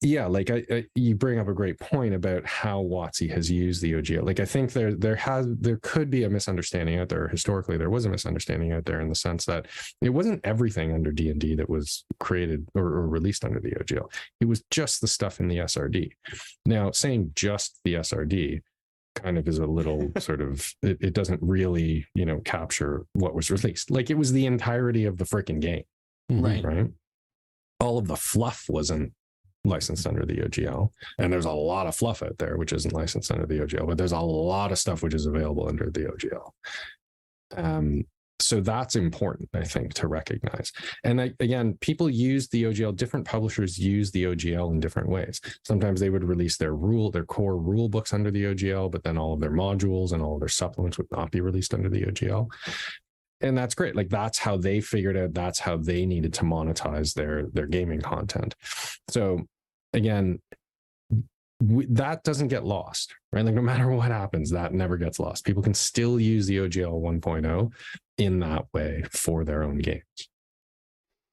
yeah, like you bring up a great point about how WoTC has used the OGL. Like I think there could be a misunderstanding out there. Historically, there was a misunderstanding out there in the sense that it wasn't everything under D&D that was created or released under the OGL. It was just the stuff in the SRD. Now, saying just the SRD kind of is a little sort of, it doesn't really, capture what was released. Like it was the entirety of the freaking game, right? All of the fluff wasn't licensed under the OGL, and there's a lot of fluff out there which isn't licensed under the OGL, but there's a lot of stuff which is available under the OGL. So that's important, I think, to recognize. And again, people use the OGL, different publishers use the OGL in different ways. Sometimes they would release their core rule books under the OGL, but then all of their modules and all of their supplements would not be released under the OGL. And that's great. Like that's how they figured out, that's how they needed to monetize their gaming content. So again, that doesn't get lost, right? Like no matter what happens, that never gets lost. People can still use the OGL 1.0 in that way for their own games.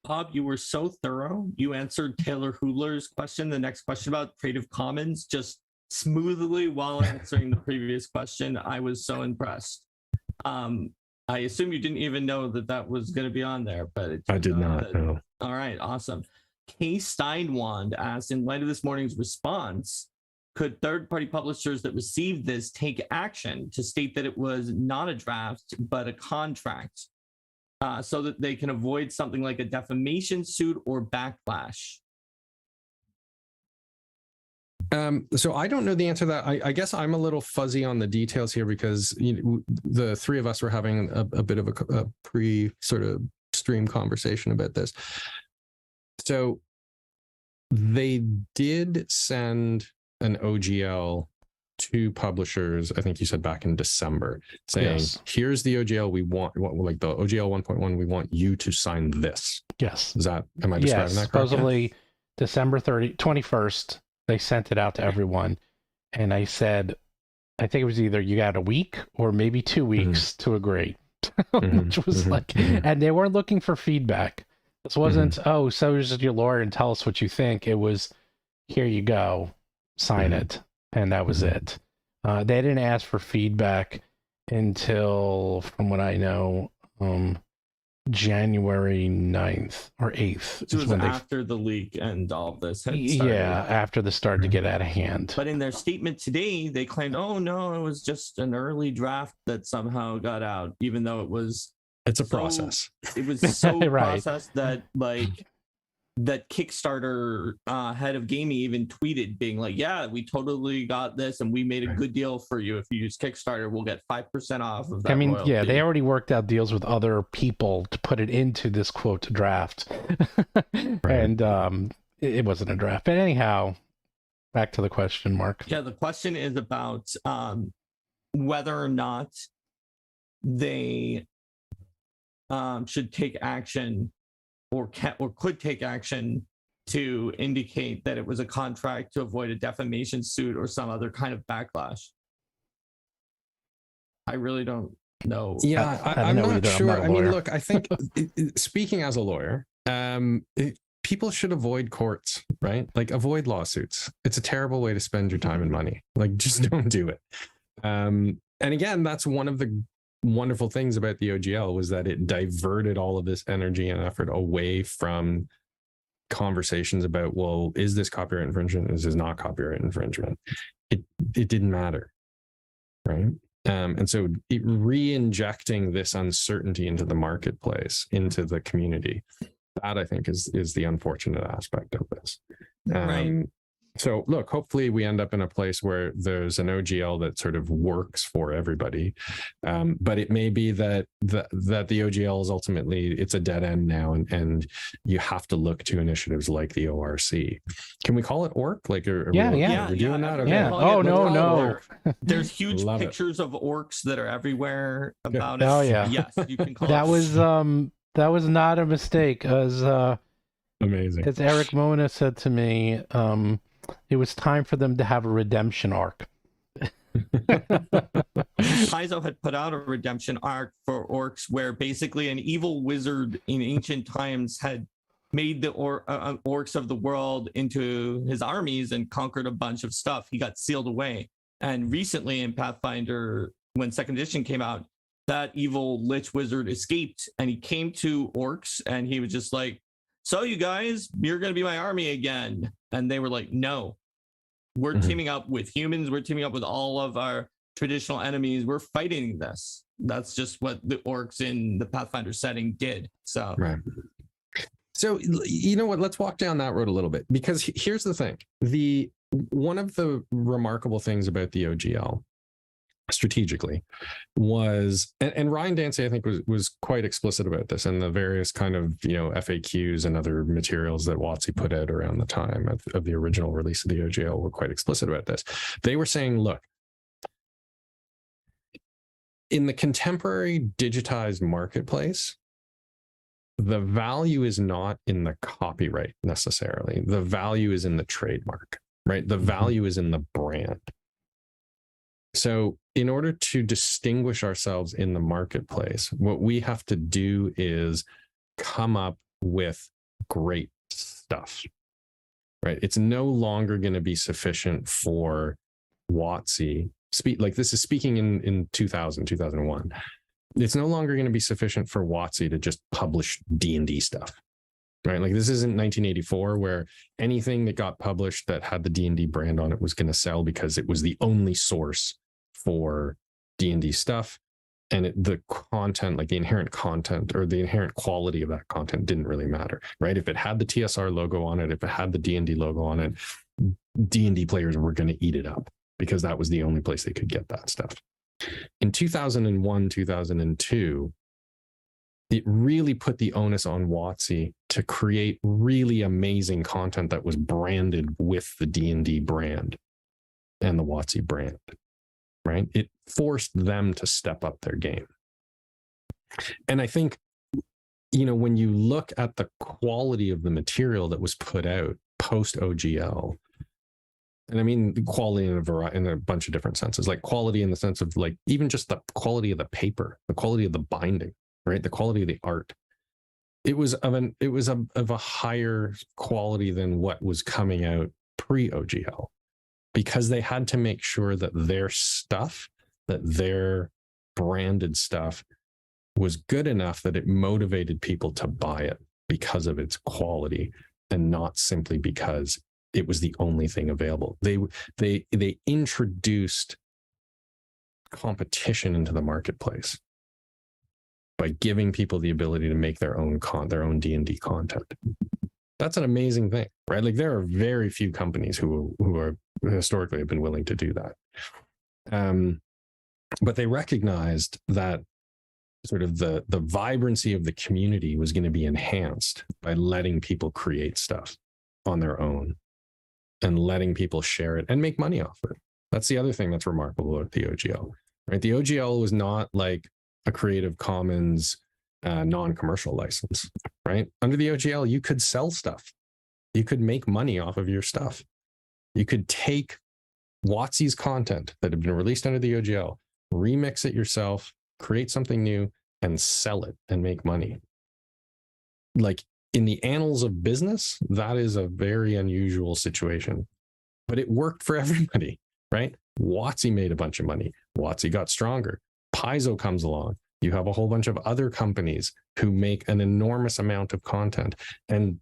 Bob, you were so thorough. You answered Taylor Hooler's question, the next question about Creative Commons, just smoothly while answering the previous question. I was so impressed. I assume you didn't even know that was going to be on there, but I did not know. All right, awesome. Kay Steinwand asked, in light of this morning's response, could third-party publishers that received this take action to state that it was not a draft, but a contract? so that they can avoid something like a defamation suit or backlash? So I don't know the answer to that. I guess I'm a little fuzzy on the details here because the three of us were having a bit of a pre sort of stream conversation about this. So they did send an OGL to publishers, I think you said back in December, saying, Yes. Here's the OGL we want, like the OGL 1.1, we want you to sign this. Yes. Am I describing that correctly? Supposedly December 21st, they sent it out to everyone. And I said, I think it was either you got a week or maybe 2 weeks to agree, which was and they weren't looking for feedback. This wasn't, so is your lawyer and tell us what you think. It was, here you go, sign it. And that was it. They didn't ask for feedback until, from what I know, January 9th or 8th. It was after the leak and all of this had started. Yeah, after this started to get out of hand. But in their statement today, they claimed, oh, no, it was just an early draft that somehow got out, even though it was... It's a process. It was so Right. processed that, that Kickstarter head of gaming even tweeted being like, yeah, we totally got this and we made a good deal for you. If you use Kickstarter, we'll get 5% off of that. I mean, royalty. yeah, they already worked out deals with other people to put it into this quote draft. And it wasn't a draft. But anyhow, back to the question, Mark. Yeah, the question is about whether or not they should take action or could take action to indicate that it was a contract to avoid a defamation suit or some other kind of backlash. I really don't know. Yeah, I'm not sure. I mean, look, I think speaking as a lawyer, people should avoid courts, right? Like avoid lawsuits. It's a terrible way to spend your time and money. Like just don't do it. And again, that's one of the wonderful things about the OGL was that it diverted all of this energy and effort away from conversations about, well, is this copyright infringement? Is this not copyright infringement? It didn't matter, right? And so re-injecting this uncertainty into the marketplace, into the community, that I think is the unfortunate aspect of this. Right. So look, hopefully we end up in a place where there's an OGL that sort of works for everybody. But it may be that the OGL is ultimately, it's a dead end now, and you have to look to initiatives like the ORC. Can we call it ORC? Like, are we doing that? Okay. Yeah. Oh, no. There's huge pictures of orcs that are everywhere about it. Oh, yeah. Yes, you can call That it. that was not a mistake. As amazing. As Eric Mona said to me, it was time for them to have a redemption arc. Paizo had put out a redemption arc for orcs where basically an evil wizard in ancient times had made the orcs of the world into his armies and conquered a bunch of stuff. He got sealed away. And recently in Pathfinder, when second edition came out, that evil lich wizard escaped and he came to orcs and he was just like, so you guys, you're going to be my army again. And they were like, no, we're teaming up with humans. We're teaming up with all of our traditional enemies. We're fighting this. That's just what the orcs in the Pathfinder setting did. So, right. So, you know what, let's walk down that road a little bit, because here's the thing. One of the remarkable things about the OGL strategically was, and Ryan Dancy, I think, was quite explicit about this, and the various kind of, FAQs and other materials that WoTC put out around the time of the original release of the OGL were quite explicit about this. They were saying, look, in the contemporary digitized marketplace, the value is not in the copyright necessarily. The value is in the trademark, right? The value is in the brand. So in order to distinguish ourselves in the marketplace, what we have to do is come up with great stuff, right? It's no longer going to be sufficient for WoTC. Like this is speaking in 2001. It's no longer going to be sufficient for WoTC to just publish D&D stuff, right? Like this isn't 1984 where anything that got published that had the D&D brand on it was going to sell because it was the only source for D&D stuff. and the content, like the inherent content or the inherent quality of that content, didn't really matter, right? If it had the TSR logo on it, if it had the D&D logo on it, D&D players were going to eat it up because that was the only place they could get that stuff. In 2001, 2002, it really put the onus on WoTC to create really amazing content that was branded with the D&D brand and the WoTC brand, right? It forced them to step up their game. And I think, when you look at the quality of the material that was put out post OGL, and I mean quality in a bunch of different senses, like quality in the sense of like even just the quality of the paper, the quality of the binding, right? The quality of the art. It was of a higher quality than what was coming out pre-OGL, because they had to make sure that their stuff, that their branded stuff was good enough that it motivated people to buy it because of its quality and not simply because it was the only thing available. They introduced competition into the marketplace by giving people the ability to make their own D&D content. That's an amazing thing, right? Like there are very few companies who are historically have been willing to do that. But they recognized that sort of the vibrancy of the community was going to be enhanced by letting people create stuff on their own and letting people share it and make money off it. That's the other thing that's remarkable about the OGL, right? The OGL was not like a Creative Commons non-commercial license, right? Under the OGL, you could sell stuff. You could make money off of your stuff. You could take WoTC's content that had been released under the OGL, remix it yourself, create something new, and sell it and make money. Like in the annals of business, that is a very unusual situation, but it worked for everybody, right? WoTC made a bunch of money. WoTC got stronger. Paizo comes along. You have a whole bunch of other companies who make an enormous amount of content and,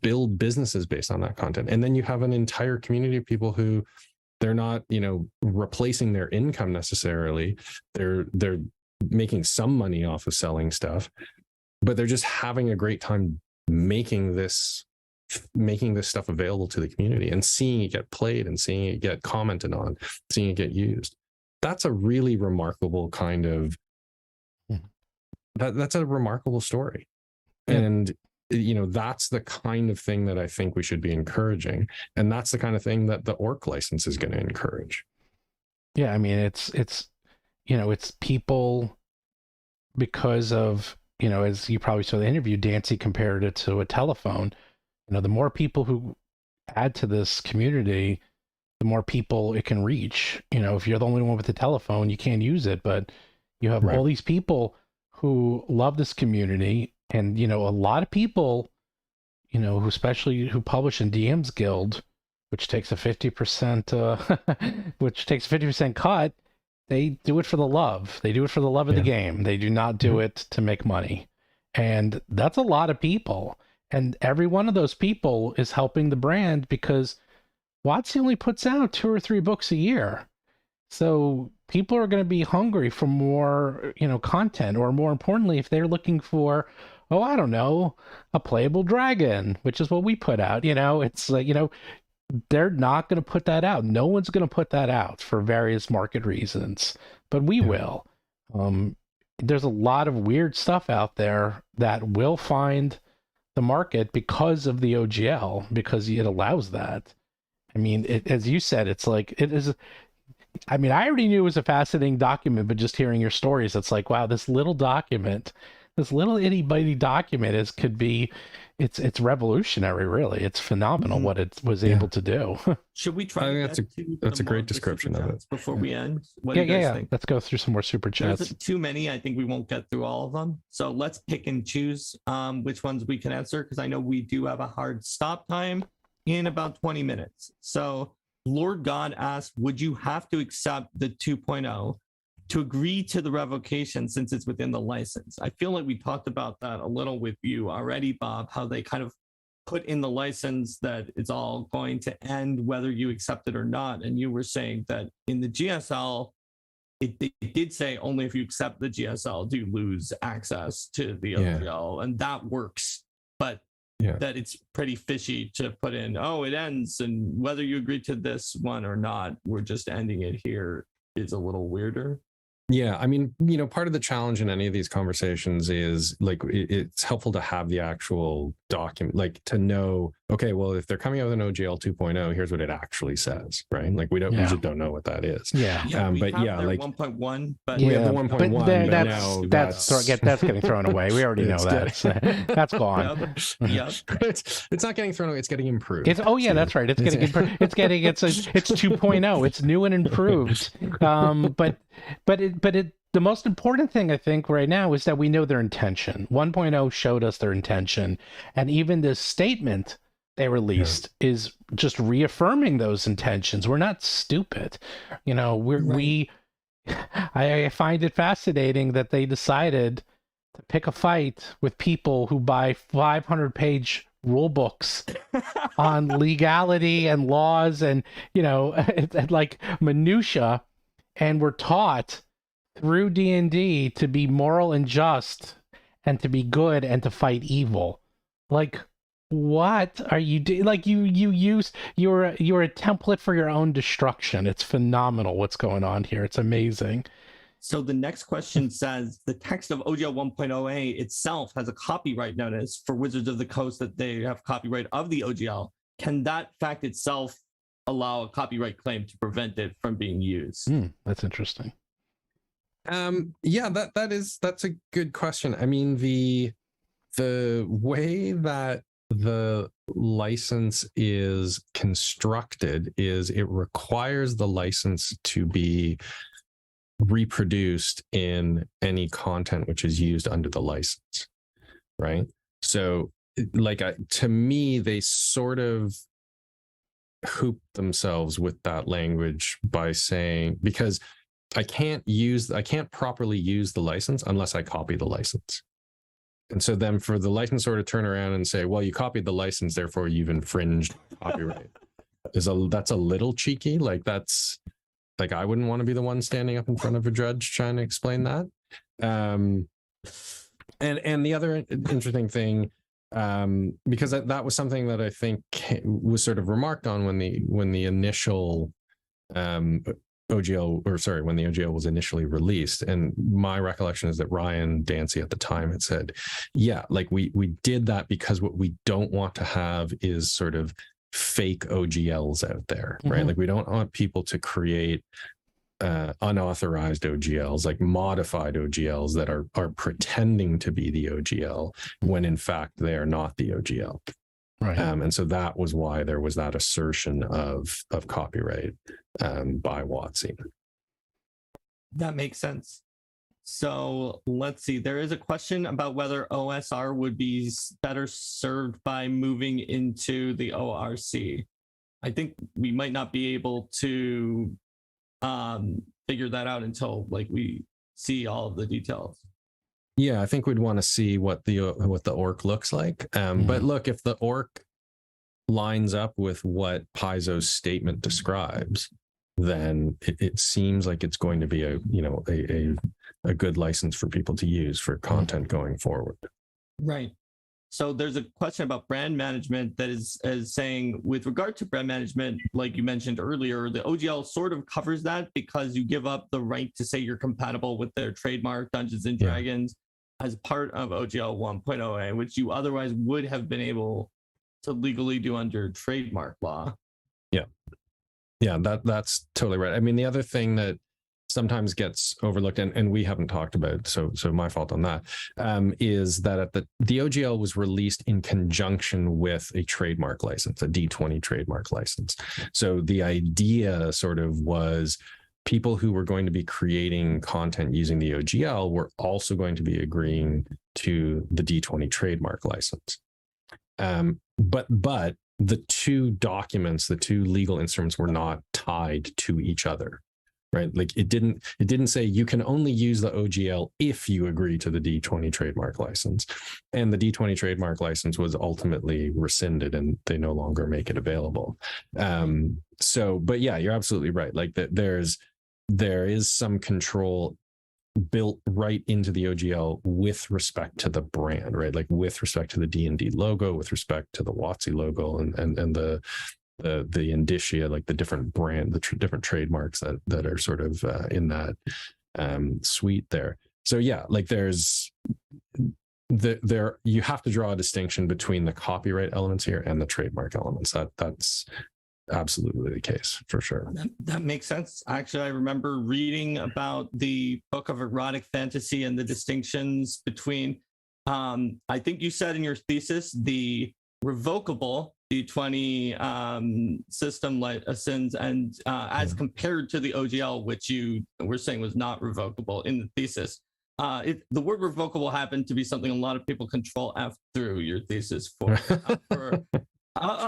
build businesses based on that content. And then you have an entire community of people who they're not, replacing their income necessarily. They're making some money off of selling stuff, but they're just having a great time making this stuff available to the community and seeing it get played and seeing it get commented on, seeing it get used. That's a really remarkable kind of, that's a remarkable story. Yeah. And, that's the kind of thing that I think we should be encouraging. And that's the kind of thing that the ORC license is going to encourage. Yeah. I mean, it's people because of, as you probably saw the interview, Dancy compared it to a telephone. The more people who add to this community, the more people it can reach. If you're the only one with the telephone, you can't use it, but you have all these people who love this community. And, a lot of people, who especially who publish in DM's Guild, which takes a 50% cut, they do it for the love. They do it for the love of the game. They do not do it to make money. And that's a lot of people. And every one of those people is helping the brand because WoTC only puts out 2 or 3 books a year. So people are going to be hungry for more, content, or more importantly, if they're looking for, I don't know, a playable dragon, which is what we put out, it's like, they're not going to put that out. No one's going to put that out for various market reasons, but we will. There's a lot of weird stuff out there that will find the market because of the OGL, because it allows that. I mean, as you said, it's like, it is. I mean, I already knew it was a fascinating document, but just hearing your stories, it's like, wow, this little document, this little itty bitty document it's revolutionary, really. It's phenomenal what it was able to do. Should we try? I think that's a great description of it. Before we end, what do you guys think? Let's go through some more super chats. There's too many. I think we won't get through all of them. So let's pick and choose which ones we can answer, because I know we do have a hard stop time in about 20 minutes. So Lord God asked, would you have to accept the 2.0 to agree to the revocation since it's within the license? I feel like we talked about that a little with you already, Bob, how they kind of put in the license that it's all going to end whether you accept it or not. And you were saying that in the GSL, it did say only if you accept the GSL do you lose access to the OGL, and that works. But that it's pretty fishy to put in, oh, it ends, and whether you agree to this one or not, we're just ending it here, is a little weirder. Yeah, I mean, part of the challenge in any of these conversations is like it's helpful to have the actual document, like to know, okay, well, if they're coming out with an OGL 2.0, here's what it actually says, right? Like we usually don't know what that is. Yeah. But yeah, like 1.1, but we have the 1.1, that's getting thrown away. We already know that. That's gone. Yep. It's not getting thrown away. It's getting improved. That's right. It's getting improved. It's 2.0. It's new and improved. But the most important thing I think right now is that we know their intention. 1.0 showed us their intention, and even this statement they released is just reaffirming those intentions. We're not stupid, I find it fascinating that they decided to pick a fight with people who buy 500-page rule books on legality and laws and like minutia, and we're taught through D&D to be moral and just and to be good and to fight evil. Like, what are you doing? Like, you're a template for your own destruction. It's phenomenal what's going on here. It's amazing. So the next question says, the text of OGL 1.0a itself has a copyright notice for Wizards of the Coast that they have copyright of the OGL. Can that fact itself allow a copyright claim to prevent it from being used? That's interesting. That's a good question. I mean, the way that the license is constructed is it requires the license to be reproduced in any content which is used under the license, right? So like to me, they sort of hoop themselves with that language by saying, because I can't properly use the license unless I copy the license. And so then for the licensor to turn around and say, well, you copied the license, therefore you've infringed copyright, that's a little cheeky. Like that's like, I wouldn't want to be the one standing up in front of a judge trying to explain that. And the other interesting thing, because that was something that I think was sort of remarked on when the initial when the OGL was initially released. And my recollection is that Ryan Dancy at the time had said, yeah, like we did that because what we don't want to have is sort of fake OGLs out there, right? Like we don't want people to create unauthorized OGLs, like modified OGLs that are pretending to be the OGL when in fact they are not the OGL. Right. And so that was why there was that assertion of copyright by WoTC. That makes sense. So let's see. There is a question about whether OSR would be better served by moving into the ORC. I think we might not be able to figure that out until like we see all of the details. Yeah, I think we'd want to see what the orc looks like. But look, if the orc lines up with what Paizo's statement describes, then it seems like it's going to be a good license for people to use for content going forward. Right. So there's a question about brand management that is saying, with regard to brand management, like you mentioned earlier, the OGL sort of covers that because you give up the right to say you're compatible with their trademark Dungeons and Dragons as part of OGL 1.0a, which you otherwise would have been able to legally do under trademark law. Yeah, that's totally right. I mean, the other thing that sometimes gets overlooked, and we haven't talked about, so my fault on that, is that the OGL was released in conjunction with a trademark license, a D20 trademark license. So the idea sort of was people who were going to be creating content using the OGL were also going to be agreeing to the D20 trademark license. But the two documents, the two legal instruments were not tied to each other, right? Like it didn't say you can only use the OGL if you agree to the D20 trademark license. And the D20 trademark license was ultimately rescinded and they no longer make it available. But yeah, you're absolutely right. Like there's there is some control built right into the OGL with respect to the brand, right? Like with respect to the D&D logo, with respect to the WoTC logo, and the indicia, like the different brand, different trademarks that are sort of in that suite there. So yeah, like there's you have to draw a distinction between the copyright elements here and the trademark elements. That's absolutely the case for sure. That makes sense. Actually, I remember reading about the book of erotic fantasy and the distinctions between, I think you said in your thesis, the revocable D20 system license, and as compared to the OGL, which you were saying was not revocable in the thesis. The word revocable happened to be something a lot of people control F through your thesis for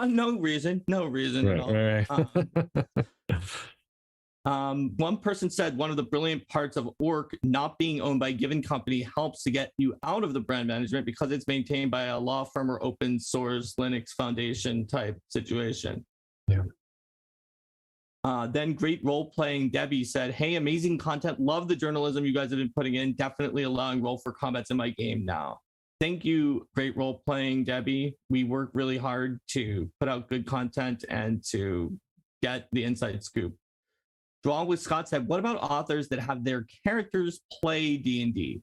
no reason at all. Right. One person said one of the brilliant parts of Orc not being owned by a given company helps to get you out of the brand management because it's maintained by a law firm or open source Linux Foundation type situation. Yeah. Then great role-playing Debbie said, hey, amazing content. Love the journalism you guys have been putting in. Definitely allowing roll for combats in my game now. Thank you, great role-playing Debbie. We work really hard to put out good content and to get the inside scoop. Draw with Scott said, what about authors that have their characters play D&D?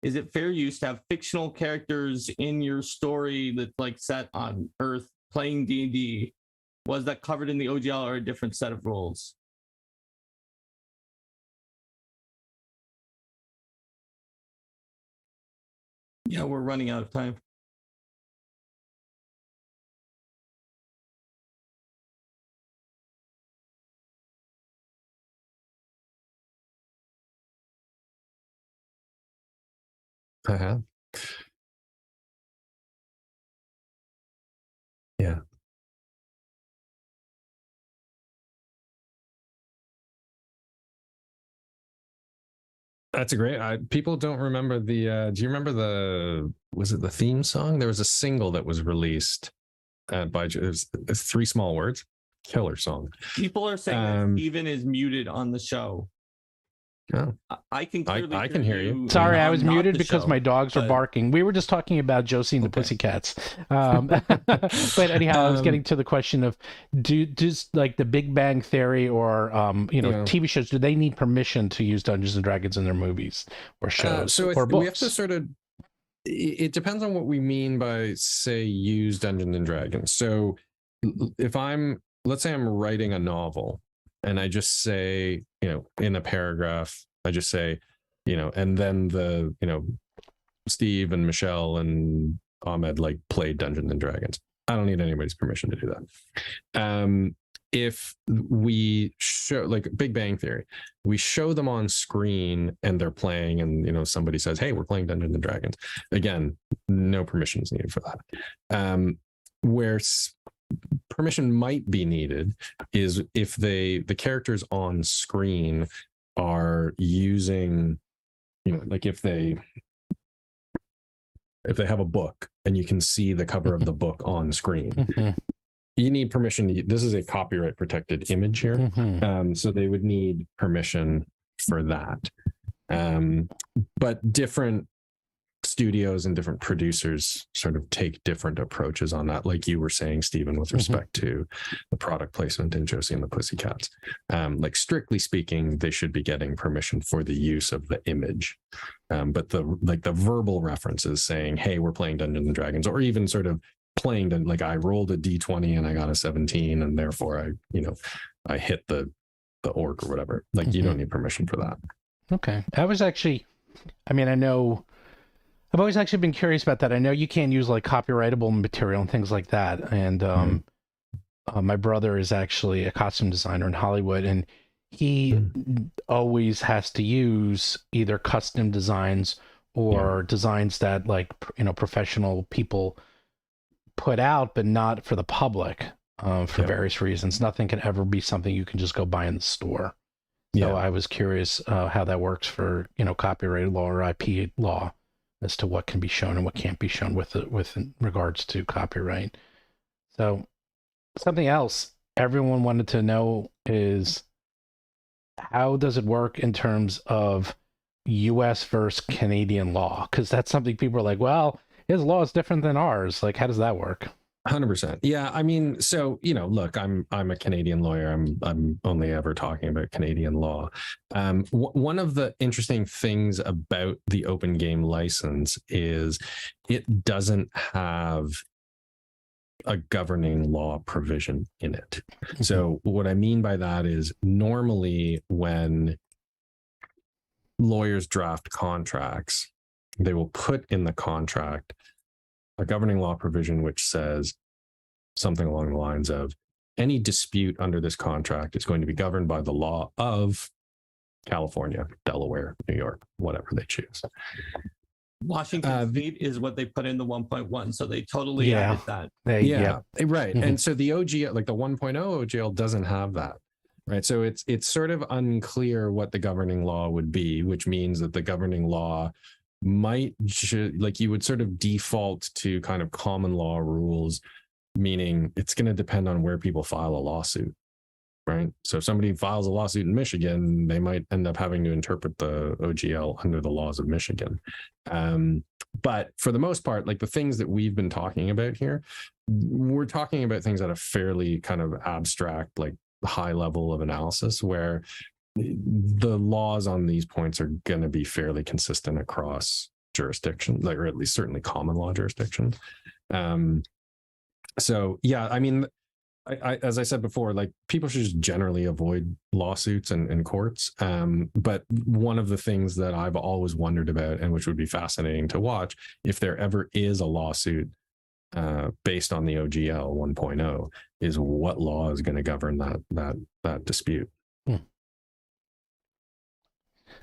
Is it fair use to have fictional characters in your story that's like set on Earth playing D&D? Was that covered in the OGL or a different set of rules? Yeah, we're running out of time. Yeah. That's a great. People don't remember the. Do you remember was it the theme song? There was a single that was released by. It was 3 small words. Killer song. People are saying that Steven is muted on the show. Oh. I can clearly I can hear you. Sorry, I was muted because my dogs are barking. We were just talking about Josie and the Pussycats. But anyhow, I was getting to the question of does like the Big Bang Theory or TV shows, do they need permission to use Dungeons and Dragons in their movies or shows or books? We have to sort of. It depends on what we mean by say use Dungeons and Dragons. So if let's say I'm writing a novel. And I just say, in a paragraph, I just say, and then Steve and Michelle and Ahmed like played Dungeons and Dragons. I don't need anybody's permission to do that. If we show like Big Bang Theory, we show them on screen and they're playing and, somebody says, hey, we're playing Dungeons and Dragons. Again, no permission is needed for that. Where permission might be needed is if the characters on screen are using, like if they have a book and you can see the cover of the book on screen, you need permission. This is a copyright protected image here. So they would need permission for that. But different studios and different producers sort of take different approaches on that, like you were saying, Stephen, with respect to the product placement in Josie and the Pussycats. Like strictly speaking, they should be getting permission for the use of the image. But the verbal references saying, hey, we're playing Dungeons and Dragons, or even sort of playing like I rolled a D20 and I got a 17 and therefore I hit the orc or whatever. Like you don't need permission for that. Okay. I've always actually been curious about that. I know you can't use like copyrightable material and things like that. And my brother is actually a costume designer in Hollywood, and he always has to use either custom designs or designs that like, professional people put out, but not for the public for various reasons. Nothing can ever be something you can just go buy in the store. So I was curious how that works for, copyright law or IP law, as to what can be shown and what can't be shown with regards to copyright. So something else everyone wanted to know is how does it work in terms of U.S. versus Canadian law? Because that's something people are like, well, his law is different than ours. Like, how does that work? 100%. Yeah, I mean, so look, I'm a Canadian lawyer. I'm only ever talking about Canadian law. One of the interesting things about the open game license is it doesn't have a governing law provision in it. So what I mean by that is normally when lawyers draft contracts, they will put in the contract a governing law provision which says something along the lines of any dispute under this contract is going to be governed by the law of California, Delaware, New York, whatever they choose. Washington State is what they put in the 1.1, so they totally added that. Right. And so the OGL, like the 1.0 OGL, doesn't have that. Right. So it's sort of unclear what the governing law would be, which means that the governing law like you would sort of default to kind of common law rules, meaning it's going to depend on where people file a lawsuit. Right. So if somebody files a lawsuit in Michigan, they might end up having to interpret the OGL under the laws of Michigan. But for the most part, like the things that we've been talking about here, we're talking about things at a fairly kind of abstract, like high level of analysis, where the laws on these points are going to be fairly consistent across jurisdictions, like, or at least certainly common law jurisdictions. So yeah, I mean, I as I said before, like people should just generally avoid lawsuits and courts. But one of the things that I've always wondered about, and which would be fascinating to watch, if there ever is a lawsuit based on the OGL 1.0, is what law is going to govern that dispute.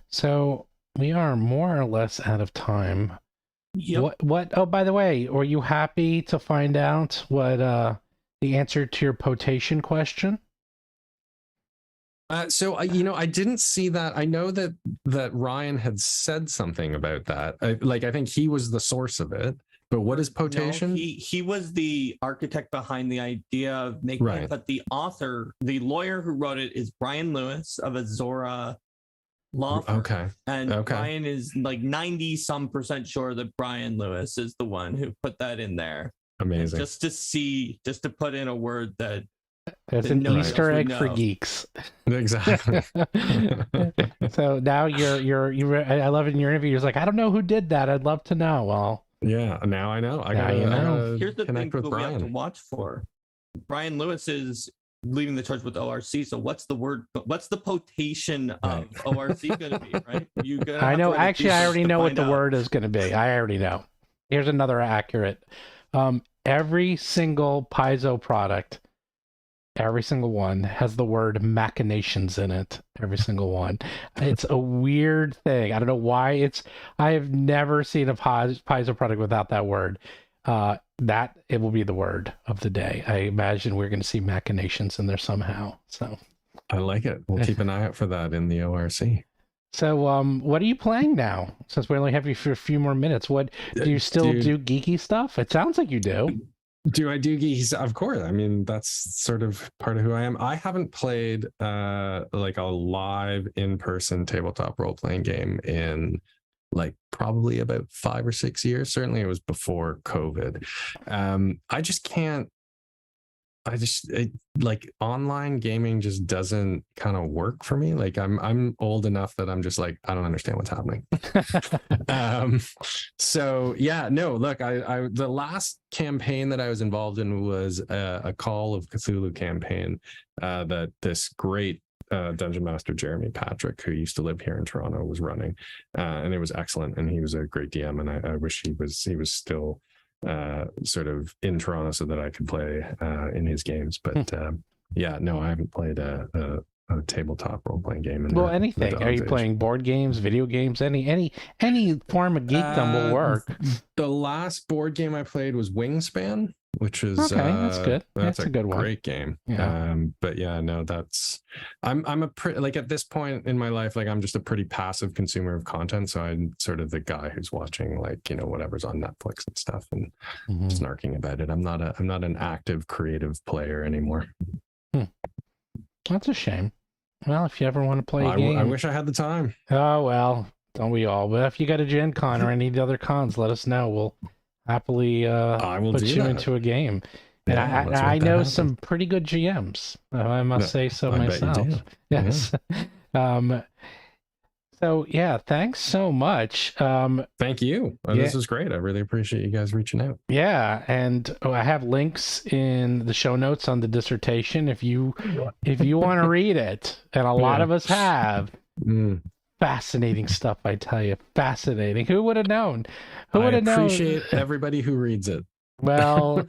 So we are more or less out of time. Yep. What? Oh, by the way, were you happy to find out what the answer to your potation question? So I didn't see that. I know that Ryan had said something about that. I think he was the source of it. But what is potation? No, he was the architect behind the idea of making it, but the author, the lawyer who wrote it, is Brian Lewis of Azora Law Firm. Okay. And Brian is like 90% sure that Brian Lewis is the one who put that in there. Amazing. And just to put in a word that it's an Easter egg for geeks. Exactly. So now you're I love it in your interview. You're like, I don't know who did that. I'd love to know. Well, yeah, now I know. I gotta here's the thing with we have to watch for. Brian Lewis is leading the charge with ORC. So what's the potation of ORC going to be, right? I know. Actually, I already know what the word is going to be. I already know. Here's another accurate. Every single Paizo product, every single one has the word machinations in it. Every single one. It's a weird thing. I don't know why I have never seen a Paizo product without that word. That it will be the word of the day. I imagine we're going to see machinations in there somehow. So I like it. We'll keep an eye out for that in the ORC. So what are you playing now? Since we only have you for a few more minutes, what do you still do geeky stuff? It sounds like you do. Do I do geeky? Of course. I mean, that's sort of part of who I am. I haven't played like a live in-person tabletop role-playing game in like probably about 5 or 6 years. Certainly it was before COVID. I just can't, like online gaming just doesn't kind of work for me. Like I'm old enough that I'm just like, I don't understand what's happening. So yeah, no, look, I the last campaign that I was involved in was a Call of Cthulhu campaign that this great Dungeon Master Jeremy Patrick, who used to live here in Toronto, was running, and it was excellent. And he was a great DM, and I wish he was still sort of in Toronto so that I could play in his games. But yeah, no, I haven't played a tabletop role playing game. Well, anything. Are you playing board games, video games? Any form of geekdom will work. The last board game I played was Wingspan, which is okay. That's good. That's a good one. Great game. Yeah. But yeah, no, I'm a pretty, like at this point in my life, like I'm just a pretty passive consumer of content. So I'm sort of the guy who's watching like, whatever's on Netflix and stuff and snarking about it. I'm not an active creative player anymore. That's a shame. Well, if you ever want to play a game. I wish I had the time. Oh, well, don't we all? But if you got a Gen Con or any of the other cons, let us know. We'll happily I will put do you that. into a game. And Yeah, let's I make that know happen. some pretty good GMs. I must say so I bet you myself. do. Yes. So yeah, thanks so much. Thank you. This is great. I really appreciate you guys reaching out. Yeah, and I have links in the show notes on the dissertation if you want to read it, and a lot of us have. Fascinating stuff, I tell you. Fascinating. Who would have known? Who would have known? I appreciate everybody who reads it. Well,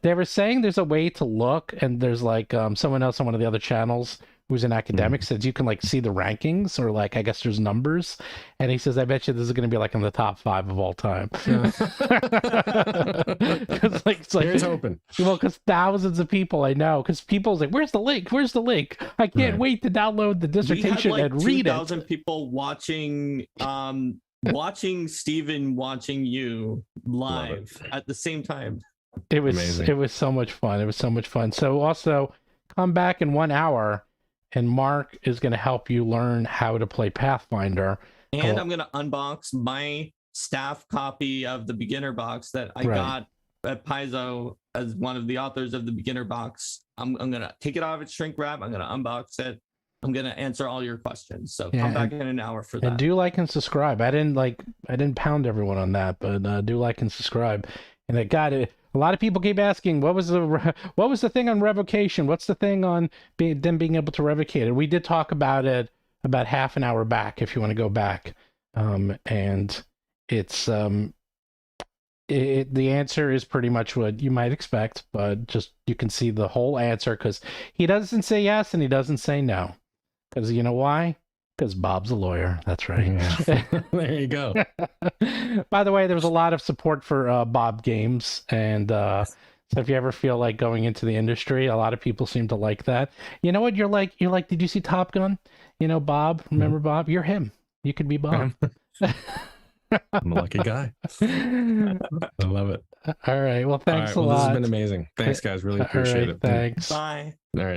they were saying there's a way to look, and there's like someone else on one of the other channels who's an academic says you can like see the rankings, or like I guess there's numbers, and he says I bet you this is going to be like in the top 5 of all time. Yeah. it's like Here's hoping. Well, because thousands of people I know, because people's like, "Where's the link? Where's the link? I can't wait to download the dissertation we had like and read it." 2,000 people watching, watching Steven watching you live at the same time. It was amazing. It was so much fun. It was so much fun. So also come back in 1 hour, and Mark is going to help you learn how to play Pathfinder. And I'm going to unbox my staff copy of the beginner box that I got at Paizo as one of the authors of the beginner box. I'm going to take it off its shrink wrap. I'm going to unbox it. I'm going to answer all your questions. So come back in an hour for that. And do like and subscribe. I didn't pound everyone on that, but do like and subscribe. And it got it. A lot of people keep asking, what was the thing on revocation? What's the thing on them being able to revocate it? We did talk about it about half an hour back, if you want to go back. And it's the answer is pretty much what you might expect, but just you can see the whole answer, because he doesn't say yes and he doesn't say no. Because you know why? Because Bob's a lawyer. That's right. Yeah. There you go. By the way, there was a lot of support for Bob games, and so if you ever feel like going into the industry, a lot of people seem to like that. You know what? You're like, did you see Top Gun? You know, Bob. Remember Bob? You're him. You could be Bob. I'm a lucky guy. I love it. All right. Well, thanks a This lot. has been amazing. Thanks, guys. Really appreciate it. Thanks. Bye. All right.